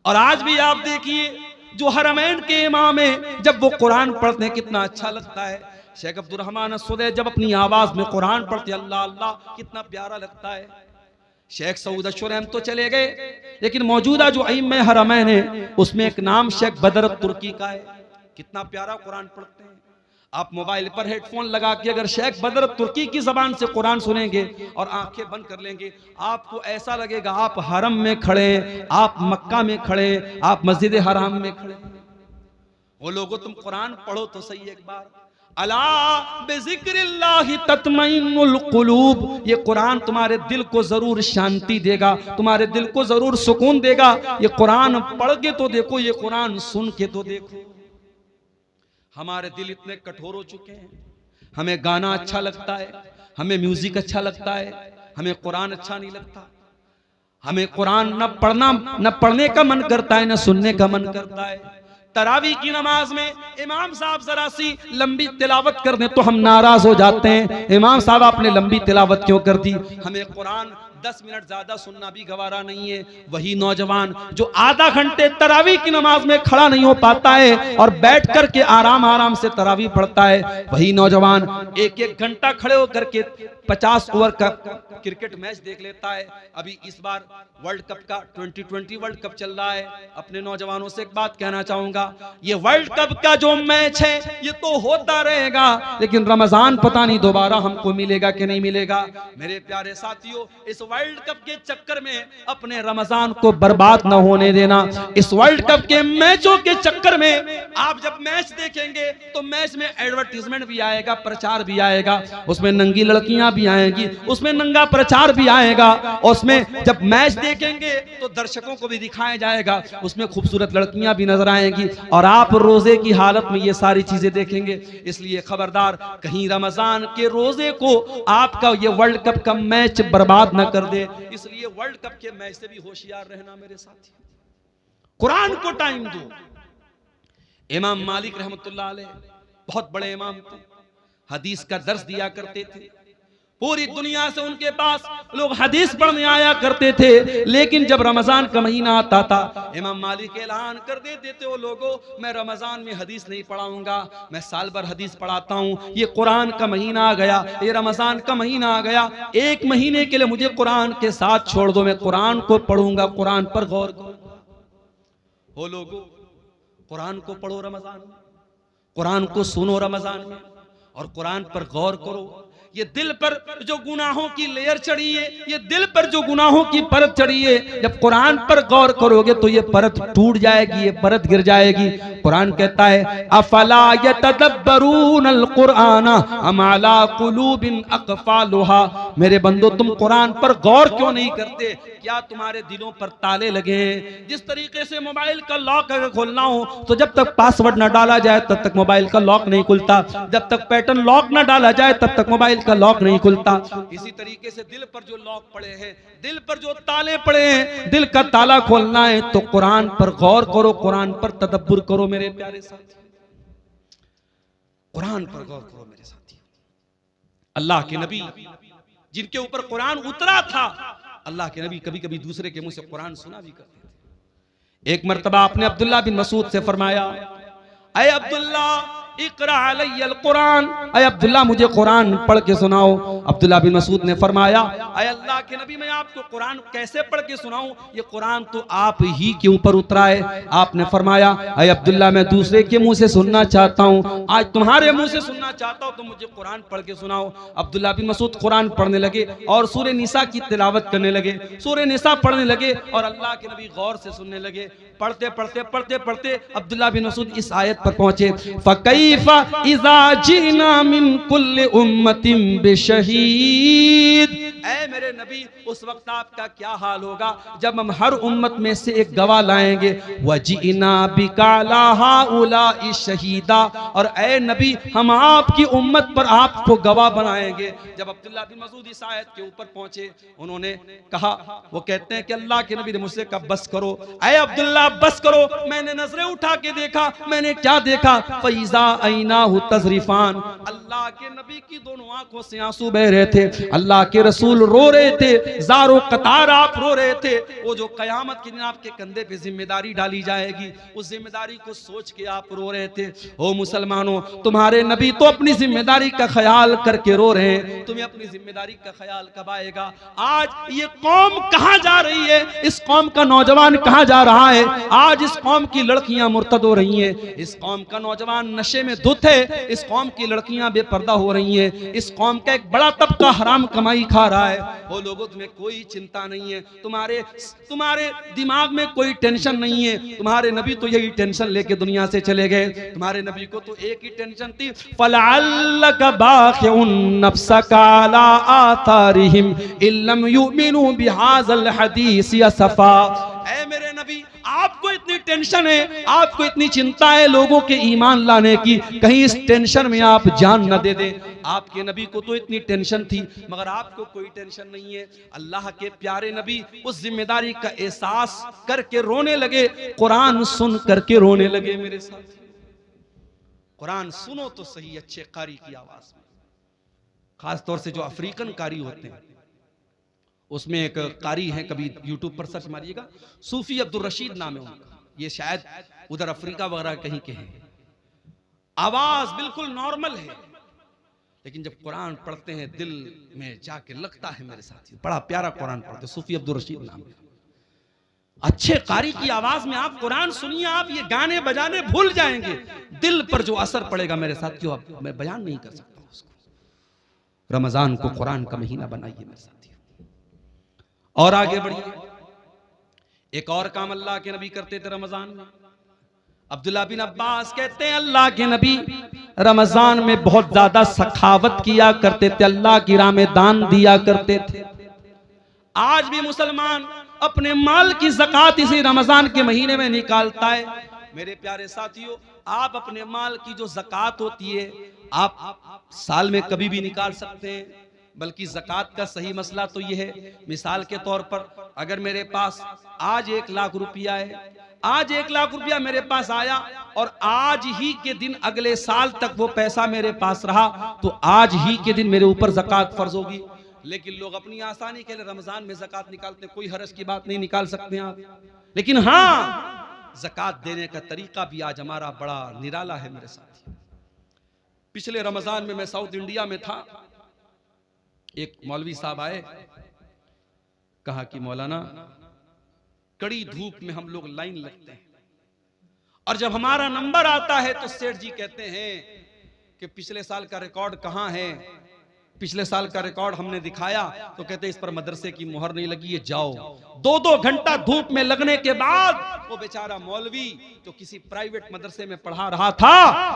और आज भी आप देखिए जो हरमैन के इमाम है, जब वो कुरान पढ़ते हैं कितना अच्छा लगता है। शेख अब्दुल रहमान अस्सुदैस जब अपनी आवाज में कुरान पढ़ते, अल्लाह अल्लाह, कितना प्यारा लगता है। शेख सऊद अशरम तो चले गए, लेकिन मौजूदा जो इमाम हरमैन है उसमें एक नाम शेख बदर तुर्की का है, कितना प्यारा कुरान पढ़ते हैं। आप मोबाइल पर हेडफोन लगा के अगर शेख बदर तुर्की की जबान से कुरान सुनेंगे और आंखें बंद कर लेंगे, आपको ऐसा लगेगा आप हरम में खड़े हैं, आप मक्का में खड़े हैं, आप मस्जिद हराम में खड़े हैं। वो लोगों, तुम कुरान पढ़ो तो सही एक बार। अला बिज़िक्रिल्लाहि तत्मइन्नुल कुलूब, ये कुरान तुम्हारे दिल को जरूर शांति देगा, तुम्हारे दिल को जरूर सुकून देगा। ये कुरान पढ़ के तो देखो, ये कुरान सुन के तो देखो। हमारे दिल इतने कठोर हो चुके हैं, हमें गाना अच्छा लगता है, हमें म्यूजिक अच्छा लगता है, हमें कुरान अच्छा नहीं लगता। हमें कुरान न पढ़ने का मन करता है, न सुनने का मन करता है। तरावी की नमाज में इमाम साहब जरा सी लंबी तिलावत कर दें तो हम नाराज हो जाते हैं, इमाम साहब आपने लंबी तिलावत क्यों कर दी। हमें कुरान 10 मिनट ज्यादा सुनना भी गवारा नहीं है। वही नौजवान जो आधा घंटे तरावी की नमाज में खड़ा नहीं हो पाता है और बैठ करके आराम से तरावी पढ़ता है, वही नौजवान 1-1 घंटा खड़े होकर के 50 ओवर का क्रिकेट मैच देख लेता है। अभी इस बार वर्ल्ड कप का 2020 वर्ल्ड कप चल रहा है। अपने नौजवानों से एक बात कहना चाहूंगा, ये वर्ल्ड कप का जो मैच है ये तो होता रहेगा, लेकिन रमजान पता नहीं दोबारा हमको मिलेगा कि नहीं मिलेगा। मेरे प्यारे साथियों, इस वर्ल्ड कप के चक्कर में अपने रमजान को बर्बाद न होने देना। इस वर्ल्ड कप के मैचों के चक्कर में आप जब मैच देखेंगे तो मैच में एडवर्टीजमेंट भी आएगा, प्रचार भी आएगा, उसमें नंगी लड़कियां भी आएंगी, उसमें नंगा प्रचार भी आएगा। उसमें जब मैच देखेंगे तो दर्शकों को भी दिखाया जाएगा, उसमें खूबसूरत लड़कियां भी नजर आएंगी और आप रोजे की हालत में ये सारी चीजें देखेंगे। इसलिए खबरदार, कहीं रमजान के रोजे को आपका ये वर्ल्ड कप का मैच बर्बाद न कर दे। इसलिए वर्ल्ड कप के मैच से भी होशियार रहना मेरे साथी। कुरान को टाइम दो। इमाम मालिक रहमतुल्लाह अलैह बहुत बड़े इमाम थे, हदीस का दर्स दिया करते थे। पूरी दुनिया से उनके पास लोग हदीस पढ़ने आया करते थे, लेकिन जब रमजान का महीना आता था इमाम मालिक ऐलान कर देते थे, वो लोगों मैं रमजान में हदीस नहीं पढ़ाऊंगा, मैं साल भर हदीस पढ़ाता हूँ। ये कुरान का महीना आ गया, ये रमजान का महीना आ गया, एक महीने के लिए मुझे कुरान के साथ छोड़ दो, मैं कुरान को पढ़ूंगा, कुरान पर गौर करो। वो लोगों कुरान को पढ़ो रमजान में, कुरान को सुनो रमजान में और कुरान पर गौर करो। ये दिल पर जो गुनाहों की लेयर चढ़ी है, ये दिल पर जो गुनाहों की परत चढ़ी है, जब कुरान पर गौर करोगे तो ये परत टूट जाएगी, ये परत गिर जाएगी। कुरान कहता है अफला यतदब्बरूनल कुरान अम अला कुलूबिन अक़फ़ालुहा, मेरे बंदो तुम कुरान पर गौर क्यों नहीं करते? क्या तुम्हारे दिलों पर ताले लगे हैं? जिस तरीके से मोबाइल का लॉक अगर खोलना हो तो जब तक पासवर्ड न डाला जाए तब तक मोबाइल का लॉक नहीं खुलता, जब तक पैटर्न लॉक न डाला जाए तब तक मोबाइल का लॉक नहीं खुलता। इसी तरीके से दिल पर जो लॉक पड़े हैं, दिल पर जो ताले पड़े हैं, दिल का ताला खोलना है तो कुरान पर गौर करो, कुरान पर तदब्बुर करो मेरे प्यारे साथी, कुरान पर गौर करो मेरे साथी। अल्लाह के नबी जिनके ऊपर कुरान उतरा था, अल्लाह के नबी कभी कभी दूसरे के मुंह से कुरान सुना भी करते थे। एक मर्तबा आपने अब्दुल्ला बिन मसूद से फरमाया, अय अब्दुल्ला इक़रा अलैयल कुरान, अय अब्दुल्ला मुझे कुरान पढ़ के सुनाओ। अब्दुल्ला बिन मसूद ने फरमाया, अय अल्लाह के नबी मैं आपको कुरान कैसे पढ़ के सुनाऊं, ये कुरान तो आप ही के ऊपर उतरा है। आपने फरमाया, अय अब्दुल्ला मैं दूसरे के मुंह से सुनना चाहता हूं, आज तुम्हारे मुंह से सुनना चाहता हूं, तो मुझे कुरान पढ़ के सुनाओ। अब्दुल्ला बिन मसूद कुरान पढ़ने लगे और सूरह निसा की तिलावत करने लगे, सूरह निसा पढ़ने लगे और अल्लाह के नबी गौर से सुनने लगे। पढ़ते पढ़ते पढ़ते पढ़ते अब्दुल्ला बिन मसूद इस आयत पर पहुंचे, फकैफा इज़ा जिना मिन कुल्ली उम्मतिन बिशहीद, ऐ मेरे नबी उस वक्त आपका क्या हाल होगा जब हम हर उम्मत में से एक गवाह लाएंगे। वजीना बिकाला हाउलाई शहीदा, और ऐ नबी हम आपकी उम्मत पर आपको गवाह बनाएंगे। जब अब्दुल्ला बिन मसूद इस आयत के ऊपर पहुंचे, उन्होंने कहा, वो कहते हैं कि अल्लाह के नबी ने मुझसे कहा बस करो, ऐ अब्दुल्ला बस करो। मैंने नजरें उठा के देखा, मैंने क्या देखा, फैजा ऐनाहु तज़रिफान, अल्लाह के नबी की दोनों आंखों से आंसू बह रहे थे, अल्लाह के रसूल रो रहे थे, ज़ारो कतार आप रो रहे थे। वो जो कयामत के दिन आपके कंधे पे जिम्मेदारी डाली जाएगी, उस जिम्मेदारी को सोच के आप रो रहे थे। ओ मुसलमानों, तुम्हारे नबी तो अपनी जिम्मेदारी का ख्याल करके रो रहे हैं, तुम्हें अपनी जिम्मेदारी का ख्याल कब आएगा? आज ये कौम कहां जा रही है, इस कौम का नौजवान कहां जा रहा है? आज इस कौम की लड़कियां मुर्तद हो रही हैं, इस कौम का नौजवान नशे में धुत है, इस कौम की लड़कियां बेपर्दा हो रही हैं, इस कौम का एक बड़ा तबका हराम कमाई खा रहा है। वो लोगों तुम्हें कोई चिंता नहीं है, तुम्हारे दिमाग में कोई टेंशन नहीं है। तुम्हारे नबी तो यही टेंशन लेके दुनिया से चले गए। तुम्हारे नबी को तो एक ही टेंशन थी, फलअल्लका बाखिउन नफ्सका अला आथारिहिम इल्लम युमिनु बिहाज़ल हदीस असफा। ऐ मेरे नबी आपको इतनी टेंशन है, आपको इतनी चिंता है लोगों के ईमान लाने की, कहीं इस टेंशन में आप जान न दे दें। आपके नबी को तो इतनी टेंशन थी, मगर आपको कोई टेंशन नहीं है। अल्लाह के प्यारे नबी उस जिम्मेदारी का एहसास करके रोने लगे, कुरान सुन करके रोने लगे। मेरे साथ कुरान सुनो तो सही अच्छे कारी की आवाज में, खास तौर से जो अफ्रीकन कारी होते हैं, उसमें एक कारी है, कभी यूट्यूब पर सर्च मारिएगा, सूफी अब्दुल रशीद नाम है उनका, ये शायद उधर अफ्रीका वगैरह कहीं के हैं। आवाज बिल्कुल नॉर्मल है, लेकिन जब कुरान पढ़ते हैं दिल में जाके लगता है मेरे साथी, बड़ा प्यारा कुरान पढ़ते, सूफी अब्दुल रशीद नाम है। अच्छे कारी की आवाज में आप कुरान सुनिए, आप ये गाने बजाने भूल जाएंगे, दिल पर जो असर पड़ेगा मेरे साथियों आप मैं बयान नहीं कर सकता उसको। रमजान को कुरान का महीना बनाइए मेरे साथियों, और आगे बढ़िए। एक और काम अल्लाह के नबी करते थे रमजान में। अब्दुल्ला बिन अब्बास कहते हैं अल्लाह के नबी रमजान में बहुत ज्यादा सखावत किया करते थे, अल्लाह की राह में दान दिया करते थे। आज भी मुसलमान अपने माल की ज़कात इसी रमजान के महीने में निकालता है। मेरे प्यारे साथियों, आप अपने माल की जो ज़कात होती है आप साल में कभी भी निकाल सकते हैं, बल्कि ज़कात का सही मसला तो ये है, मिसाल के तौर पर अगर मेरे पास आज 1 लाख रुपया है, आज 1 लाख रुपया मेरे पास आया और आज ही के दिन अगले साल तक वो पैसा मेरे पास रहा, तो आज ही के दिन मेरे ऊपर ज़कात फर्ज होगी। लेकिन लोग अपनी आसानी के लिए रमजान में ज़कात निकालते हैं, कोई हरज की बात नहीं, निकाल सकते हैं आप। लेकिन हाँ, ज़कात देने का तरीका भी आज हमारा बड़ा निराला है मेरे साथी। पिछले रमजान में मैं साउथ इंडिया में था, एक मौलवी साहब आए, कहा कि मौलाना कड़ी धूप में हम लोग लाइन लगते हैं और जब हमारा नंबर आता है तो सेठ जी कहते हैं कि पिछले साल का रिकॉर्ड कहां है, पिछले साल का रिकॉर्ड हमने दिखाया तो कहते इस पर मदरसे की मोहर नहीं लगी है, जाओ। 2-2 घंटा धूप में लगने के बाद वो बेचारा मौलवी जो किसी प्राइवेट मदरसे में पढ़ा रहा था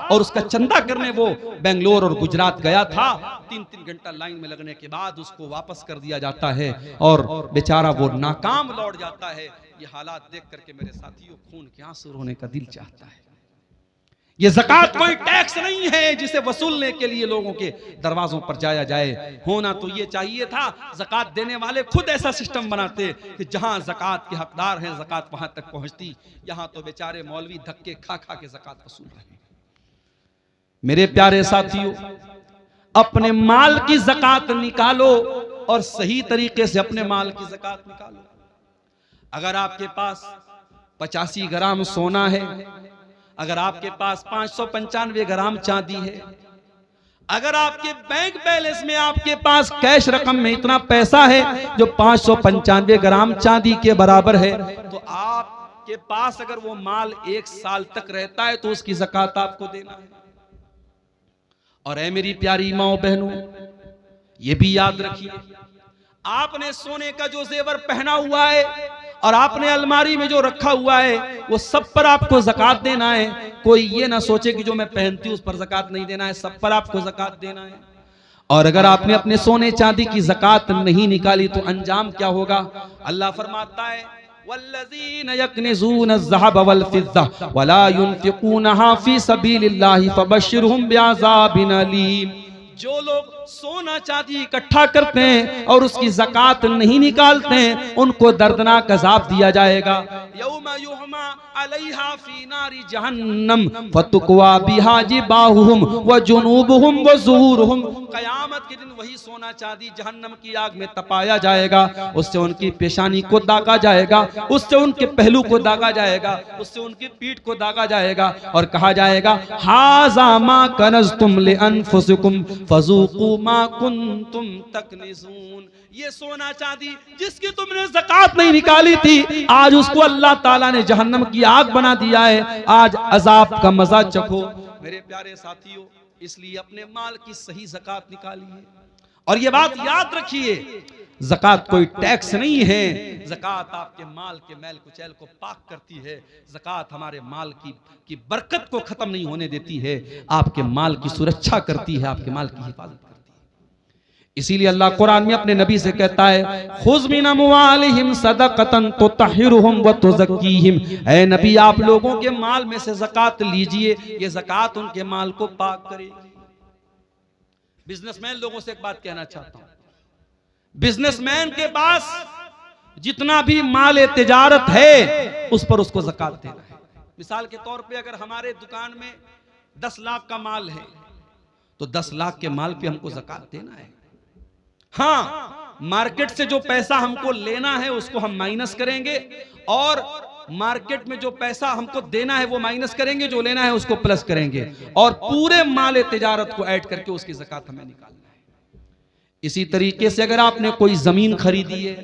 और उसका चंदा करने वो बेंगलोर और गुजरात गया था, 3-3 घंटा लाइन में लगने के बाद उसको वापस कर दिया जाता है और बेचारा वो नाकाम लौट जाता है। ये हालात देख करके मेरे साथियों खून के आंसू रोने का दिल चाहता है। ये ज़कात कोई टैक्स नहीं है जिसे वसूलने के लिए लोगों के दरवाजों पर जाया जाए। होना तो ये चाहिए था, ज़कात देने वाले खुद ऐसा सिस्टम बनाते कि जहां ज़कात के हकदार हैं ज़कात वहां तक पहुंचती। यहां तो बेचारे मौलवी धक्के खा खा के ज़कात वसूल रहे हैं। मेरे प्यारे साथियों, अपने माल की ज़कात निकालो और सही तरीके से अपने माल की ज़कात निकालो। अगर आपके पास 85 ग्राम सोना है, अगर आपके पास 595 ग्राम चांदी है, अगर आपके बैंक बैलेंस में आपके पास कैश रकम में इतना पैसा है जो 595 ग्राम चांदी के बराबर है, तो आपके पास अगर वो माल 1 साल तक रहता है तो उसकी ज़कात आपको देना है। और ऐ मेरी प्यारी माओ बहनों, ये भी याद रखिए, आपने सोने का जो जेवर पहना हुआ है और आपने अलमारी में जो रखा हुआ है वो सब पर आपको ज़कात देना है। कोई ये ना सोचे कि जो मैं पहनती हूं उस पर ज़कात नहीं देना है, सब पर आपको ज़कात देना है। और अगर आपने अपने सोने चांदी की ज़कात नहीं निकाली तो अंजाम क्या होगा? अल्लाह फरमाता है वल्लज़ीना यक्निज़ूना अज़्ज़हब वल फ़िज़्ज़ा वला युनफ़िक़ूनहा फ़ी सबीलिल्लाहि फ़बश्शिरहुम बिअज़ाबिन अलीम। जो लोग सोना चांदी इकट्ठा करते हैं और उसकी ज़कात नहीं निकालते हैं, उनको दर्दनाक अज़ाब दिया जाएगा। यौमा युहमा अलैहा फी नारी जहन्नम फतुक्वा बिहा जिबाहुहुम व जुनूबुहुम व ज़ुहूरुहुम। क़यामत के दिन वही सोना चांदी जहन्नम की आग में तपाया जाएगा, उससे उनकी पेशानी को दागा जाएगा, उससे उनके पहलू को दागा जाएगा, उससे उनकी पीठ को दागा जाएगा और कहा जाएगा हाज़ा मा कनज़्तुम लिअन्फुसिकुम फ़ज़ूक़ू मा कुन्तुम तकनिज़ून। ये सोना चांदी जिसकी तुमने ज़कात नहीं निकाली थी, आज उसको अल्लाह ताला ने जहन्नम की आग बना दिया है, आज अजाब का मजा चखो। मेरे प्यारे साथियों, इसलिए अपने माल की सही ज़कात निकालिए और ये बात याद रखिए, ज़कात कोई टैक्स नहीं है। ज़कात आपके माल के मैल कुचैल को पाक करती है। ज़कात हमारे माल की बरकत को खत्म नहीं होने देती है, आपके माल की सुरक्षा करती है, आपके माल की हिफाजत करती है। इसीलिए अल्लाह कुरान में अपने नबी से कहता है खुज़ मिन अम्वालिहिम सदक़तन तुतहिरुहुम व तुज़क्कीहिम। ऐ नबी, आप लोगों के माल में से ज़कात लीजिए, ये ज़कात उनके माल को पाक करेगी। बिजनेसमैन लोगों से एक बात कहना चाहता हूं, बिजनेसमैन के पास जितना भी माल तिजारत है उस पर उसको ज़कात देना है। मिसाल के तौर पे अगर हमारे दुकान में 10 लाख का माल है तो 10 लाख के माल पे हमको ज़कात देना है। हाँ, मार्केट से जो पैसा हमको लेना है उसको हम माइनस करेंगे और मार्केट में जो पैसा हमको देना है वो माइनस करेंगे, जो लेना है उसको प्लस करेंगे और पूरे माल तिजारत को ऐड करके उसकी ज़कात हमें निकालना है। इसी तरीके से अगर आपने कोई जमीन खरीदी है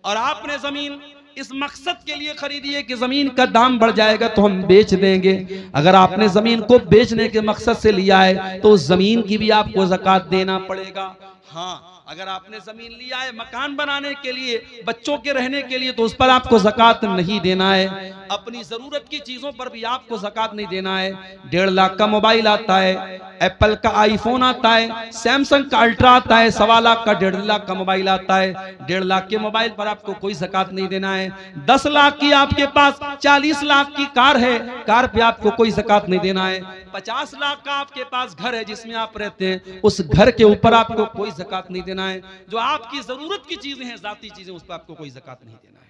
और आपने जमीन इस मकसद के लिए खरीदी है कि जमीन का दाम बढ़ जाएगा तो हम बेच देंगे, अगर आपने जमीन को बेचने के मकसद से लिया है तो उस जमीन की भी आपको ज़कात देना पड़ेगा। हाँ, अगर आपने जमीन लिया है मकान बनाने के लिए, बच्चों के रहने के लिए, तो उस पर आपको ज़कात नहीं देना है। अपनी जरूरत की चीजों पर भी आपको ज़कात नहीं देना है। 1.5 लाख का मोबाइल आता है, एप्पल का आईफोन आता है, सैमसंग का अल्ट्रा आता है, 1.25 लाख का 1.5 लाख का मोबाइल आता है। 1.5 लाख के मोबाइल पर आपको कोई ज़कात नहीं देना है। 10 लाख की आपके पास 40 लाख की कार है, कार पे आपको कोई ज़कात नहीं देना है। 50 लाख का आपके पास घर है जिसमें आप रहते हैं, उस घर के ऊपर आपको कोई ज़कात नहीं देना है। जो आपकी जरूरत की चीजें हैं, जाती चीजें, उस पर आपको कोई ज़कात नहीं देना है।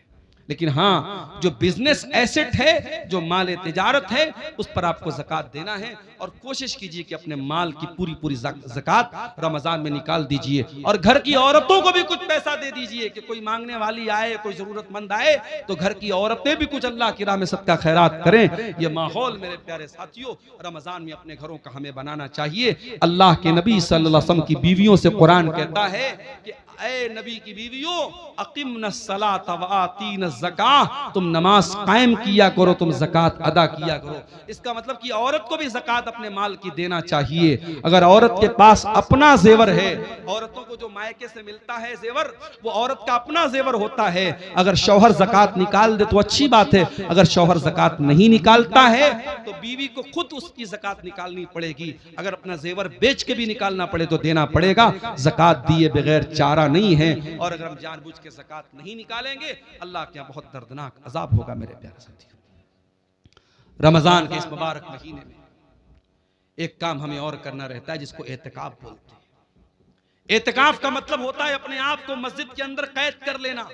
लेकिन हाँ, जो बिजनेस एसेट है, जो माल तिजारत है, उस पर आपको ज़कात देना है। और कोशिश कीजिए कि अपने माल की पूरी पूरी ज़कात रमजान में निकाल दीजिए। और घर की औरतों को भी कुछ पैसा दे दीजिए कि कोई मांगने वाली आए, कोई जरूरतमंद आए, तो घर की औरतें भी कुछ अल्लाह की राह में सदका खैरात करें। ये माहौल मेरे प्यारे साथियों रमजान में अपने घरों का हमें बनाना चाहिए। अल्लाह के नबी सल्लल्लाहु अलैहि वसल्लम की बीवियों से कुरान कहता है कि ऐ नबी की बीवियों, अक़िमनस सलात व आतीनस ज़कात, तुम नमाज कायम किया करो, तुम ज़कात अदा किया करो। इसका मतलब कि औरत को भी ज़कात अपने माल की देना चाहिए। अगर औरत के पास अपना जेवर है, औरतों को जो मायके से मिलता है जेवर, वो औरत का अपना जेवर होता है। अगर शौहर ज़कात निकाल दे तो अच्छी बात है, अगर शौहर ज़कात नहीं निकालता है तो बीवी को खुद उसकी ज़कात निकालनी पड़ेगी। अगर अपना जेवर बेच के भी निकालना पड़े तो देना पड़ेगा। ज़कात दिए बगैर चारा नहीं है। और अगर हम जानबूझ के ज़कात नहीं निकालेंगे, अल्लाह के यहाँ बहुत दर्दनाक अजाब होगा। मेरे प्यारे साथियों, रमजान के इस मुबारक महीने में एक काम हमें और करना रहता है, जिसको एतिकाफ बोलते हैं। एतिकाफ का मतलब होता है अपने आप को मस्जिद के अंदर कैद कर लेना।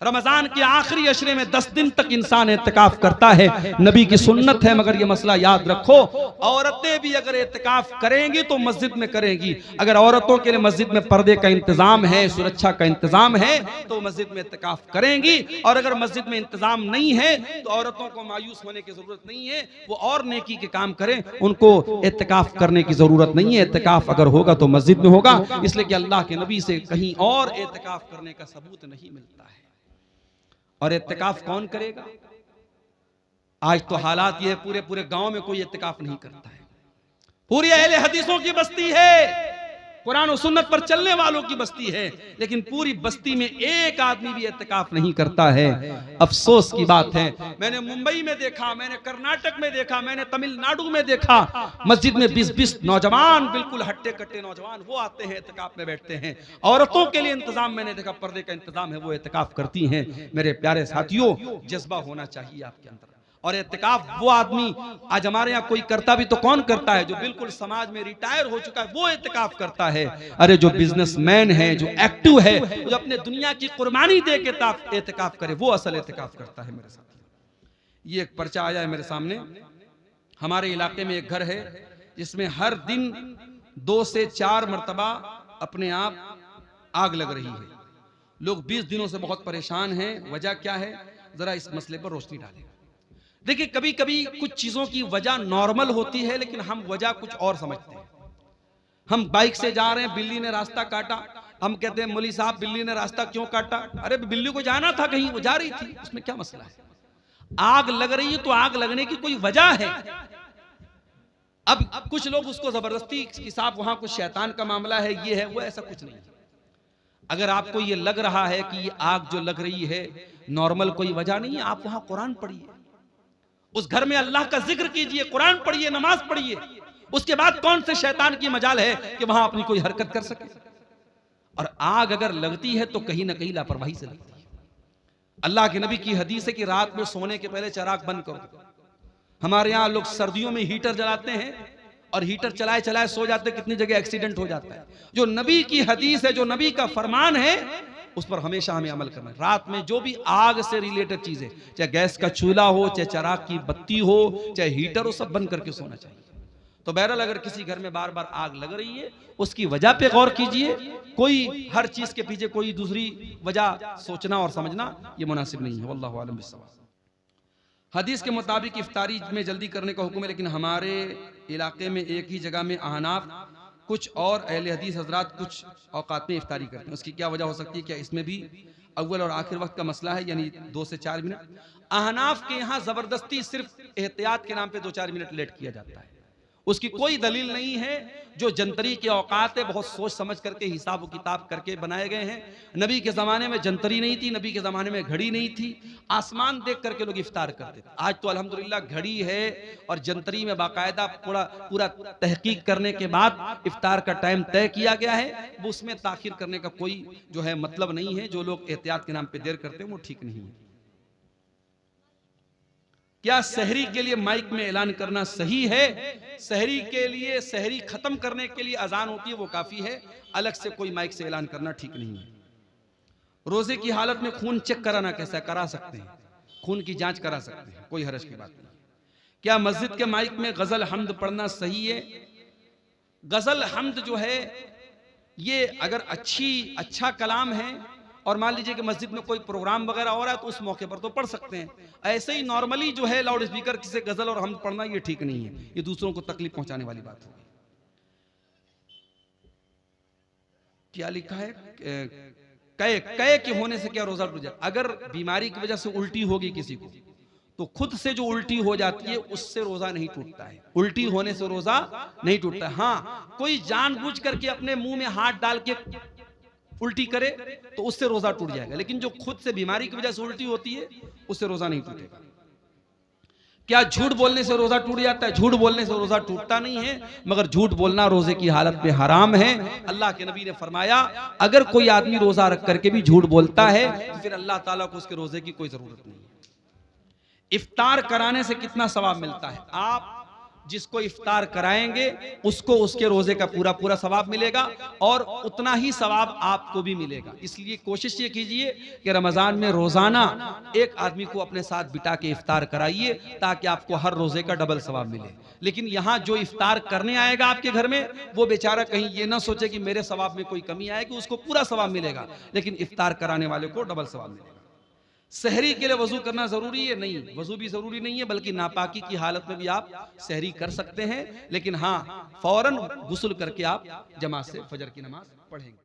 रमजान के आखिरी अशरे में 10 दिन तक इंसान एतिकाफ करता है। नबी की सुन्नत है, मगर ये मसला याद रखो, औरतें भी अगर एतिकाफ करेंगी तो मस्जिद में करेंगी। अगर औरतों के लिए मस्जिद में पर्दे का इंतजाम है, सुरक्षा का इंतजाम है, तो मस्जिद में एतिकाफ करेंगी। और अगर मस्जिद में इंतजाम नहीं है तो औरतों को मायूस होने की जरूरत नहीं है, वो और नेकी के काम करें, उनको एतिकाफ करने की जरूरत नहीं है। एतिकाफ अगर होगा तो मस्जिद में होगा, इसलिए कि अल्लाह के नबी से कहीं और एतिकाफ करने का सबूत नहीं मिलता है। और इत्तिकाफ कौन करेगा? आज तो हालात ये पूरे पूरे गांव में कोई इत्तिकाफ नहीं करता है। पूरी अहले हदीसों की बस्ती है, कुरान और सुन्नत पर चलने वालों की बस्ती है, लेकिन पूरी बस्ती में एक आदमी भी इत्तिकाफ नहीं करता है। अफसोस की बात है। मैंने मुंबई में देखा, मैंने कर्नाटक में देखा, मैंने तमिलनाडु में देखा, मस्जिद में 20-20 नौजवान, बिल्कुल हट्टे कट्टे नौजवान, वो आते हैं इत्तिकाफ में बैठते हैं। औरतों के लिए इंतजाम मैंने देखा, पर्दे का इंतजाम है, वो इत्तिकाफ करती हैं। मेरे प्यारे साथियों, जज्बा होना चाहिए आपके अंदर। और इत्तिकाफ वो आदमी, आज हमारे यहाँ कोई करता भी तो कौन करता है? जो बिल्कुल समाज में रिटायर हो चुका है, वो इत्तिकाफ करता है। अरे जो बिजनेसमैन है, जो एक्टिव है, जो अपने दुनिया की कुर्बानी दे के इत्तिकाफ करे, वो असल इत्तिकाफ करता है। मेरे साथ ये एक पर्चा आया है मेरे सामने। हमारे इलाके में एक घर है जिसमें हर दिन 2 से 4 मरतबा अपने आप आग लग रही है। लोग 20 दिनों से बहुत परेशान हैं। वजह क्या है? जरा इस मसले पर रोशनी डालें। देखिए, कभी कभी कुछ चीजों की वजह नॉर्मल होती है, लेकिन हम वजह कुछ और समझते हैं। हम बाइक से जा रहे हैं, बिल्ली ने रास्ता काटा, हम कहते हैं मौलवी साहब बिल्ली ने रास्ता क्यों काटा? अरे बिल्ली को जाना था कहीं, वो जा रही थी, उसमें क्या मसला है? आग लग रही है तो आग लगने की कोई वजह है। अब कुछ लोग उसको जबरदस्ती कि साहब वहां कुछ शैतान का मामला है, ये है वो, ऐसा कुछ नहीं। अगर आपको ये लग रहा है कि ये आग जो लग रही है नॉर्मल कोई वजह नहीं है, आप वहां कुरान पढ़िए, उस घर में अल्लाह का जिक्र कीजिए, कुरान पढ़िए, नमाज पढ़िए। उसके बाद कौन से शैतान की मजाल है कि वहां अपनी कोई हरकत कर सके? और आग अगर लगती है तो कहीं ना कहीं लापरवाही से लगती है। अल्लाह के नबी की हदीस है कि रात में सोने के पहले चिराग बंद करो। हमारे यहाँ लोग सर्दियों में हीटर जलाते हैं और हीटर चलाए चलाए सो जाते, कितनी जगह एक्सीडेंट हो जाता है। जो नबी की हदीस है, जो नबी का फरमान है, उस पर हमेशा हमें अमल करना है। रात में जो भी आग से रिलेटेड चीजें, चाहे गैस का चूल्हा हो, चाहे चिराग की बत्ती हो, चाहे हीटर हो, सब बंद करके सोना चाहिए। तो बहरहाल अगर किसी घर में बार बार आग लग रही है, उसकी वजह पे गौर कीजिए। कोई हर चीज के पीछे कोई दूसरी वजह सोचना और समझना ये मुनासिब नहीं है। वल्लाहु आलम बिस्सवाब। हदीस के मुताबिक इफ्तारी में जल्दी करने का हुक्म है, लेकिन हमारे इलाके में एक ही जगह में अहनाफ, कुछ और अहले हदीस हजरात कुछ औकात में इफ्तारी करते हैं। उसकी क्या वजह हो सकती है? क्या इसमें भी अव्वल और आखिर वक्त का मसला है, यानी 2 से 4 मिनट? अहनाफ के यहाँ जबरदस्ती सिर्फ एहतियात के नाम पे 2-4 मिनट लेट किया जाता है। उसकी कोई दलील नहीं है। जो जंतरी के औकात है बहुत सोच समझ करके, हिसाब व किताब करके बनाए गए हैं। नबी के ज़माने में जंतरी नहीं थी, नबी के ज़माने में घड़ी नहीं थी। आसमान देख करके लोग इफ्तार करते थे। आज तो अल्हम्दुलिल्लाह घड़ी है और जंतरी में बाकायदा पूरा तहकीक करने के बाद इफ्तार का टाइम तय किया गया है। वो उसमें ताखिर करने का कोई जो है मतलब नहीं है। जो लोग एहतियात के नाम पर देर करते हैं वो ठीक नहीं है। क्या सहरी के लिए माइक में ऐलान करना सही है? सहरी के लिए, सहरी खत्म करने के लिए अजान होती है, वो काफी है, अलग से कोई माइक से ऐलान करना ठीक नहीं है। रोजे की हालत में खून चेक कराना कैसा है? करा सकते हैं, खून की जांच करा सकते हैं, कोई हरज की बात नहीं। क्या मस्जिद के माइक में गजल हमद पढ़ना सही है? गजल हमद जो है ये अगर अच्छा कलाम है और मान लीजिए कि मस्जिद में कोई प्रोग्राम वगैरह हो रहा है तो उस मौके पर तो पढ़ सकते हैं। ऐसे ही नॉर्मली जो है लाउड स्पीकर से गजल और हमद पढ़ना ये ठीक नहीं है, ये दूसरों को तकलीफ पहुंचाने वाली बात होगी। क्या लिखा है? कै के होने से क्या रोजा टूट जाए? अगर बीमारी की वजह से उल्टी होगी किसी को तो खुद से जो उल्टी हो जाती है उससे रोजा नहीं टूटता है, उल्टी होने से रोजा नहीं टूटता है। हाँ, कोई जानबूझ करके अपने मुंह में हाथ डाल के उल्टी करे तो उससे रोजा टूट जाएगा, लेकिन जो खुद से बीमारी की वजह से उल्टी होती है उससे रोजा नहीं टूटेगा। क्या झूठ बोलने से रोजा टूट जाता है? झूठ बोलने से रोजा टूटता नहीं है, मगर झूठ बोलना रोजे की हालत में हराम है। अल्लाह के नबी ने फरमाया अगर कोई आदमी रोजा रख करके भी झूठ बोलता है तो फिर अल्लाह ताला को उसके रोजे की कोई जरूरत नहीं है। इफ्तार कराने से कितना सवाब मिलता है? आप जिसको इफ्तार कराएंगे उसको उसके रोजे का पूरा पूरा सवाब मिलेगा और उतना ही सवाब आपको भी मिलेगा। इसलिए कोशिश ये कीजिए कि रमजान में रोजाना एक आदमी को अपने साथ बिठा के इफ्तार कराइए ताकि आपको हर रोजे का डबल सवाब मिले। लेकिन यहाँ जो इफ्तार करने आएगा आपके घर में वो बेचारा कहीं ये ना सोचे कि मेरे सवाब में कोई कमी आएगी, उसको पूरा सवाब मिलेगा, लेकिन इफ्तार कराने वाले को डबल सवाब मिलेगा। सहरी के लिए वजू करना जरूरी है? नहीं, वजू भी जरूरी नहीं है, बल्कि नापाकी की हालत में भी आप सहरी कर सकते हैं, लेकिन हाँ फौरन गुस्ल करके आप जमात से फजर की नमाज पढ़ेंगे।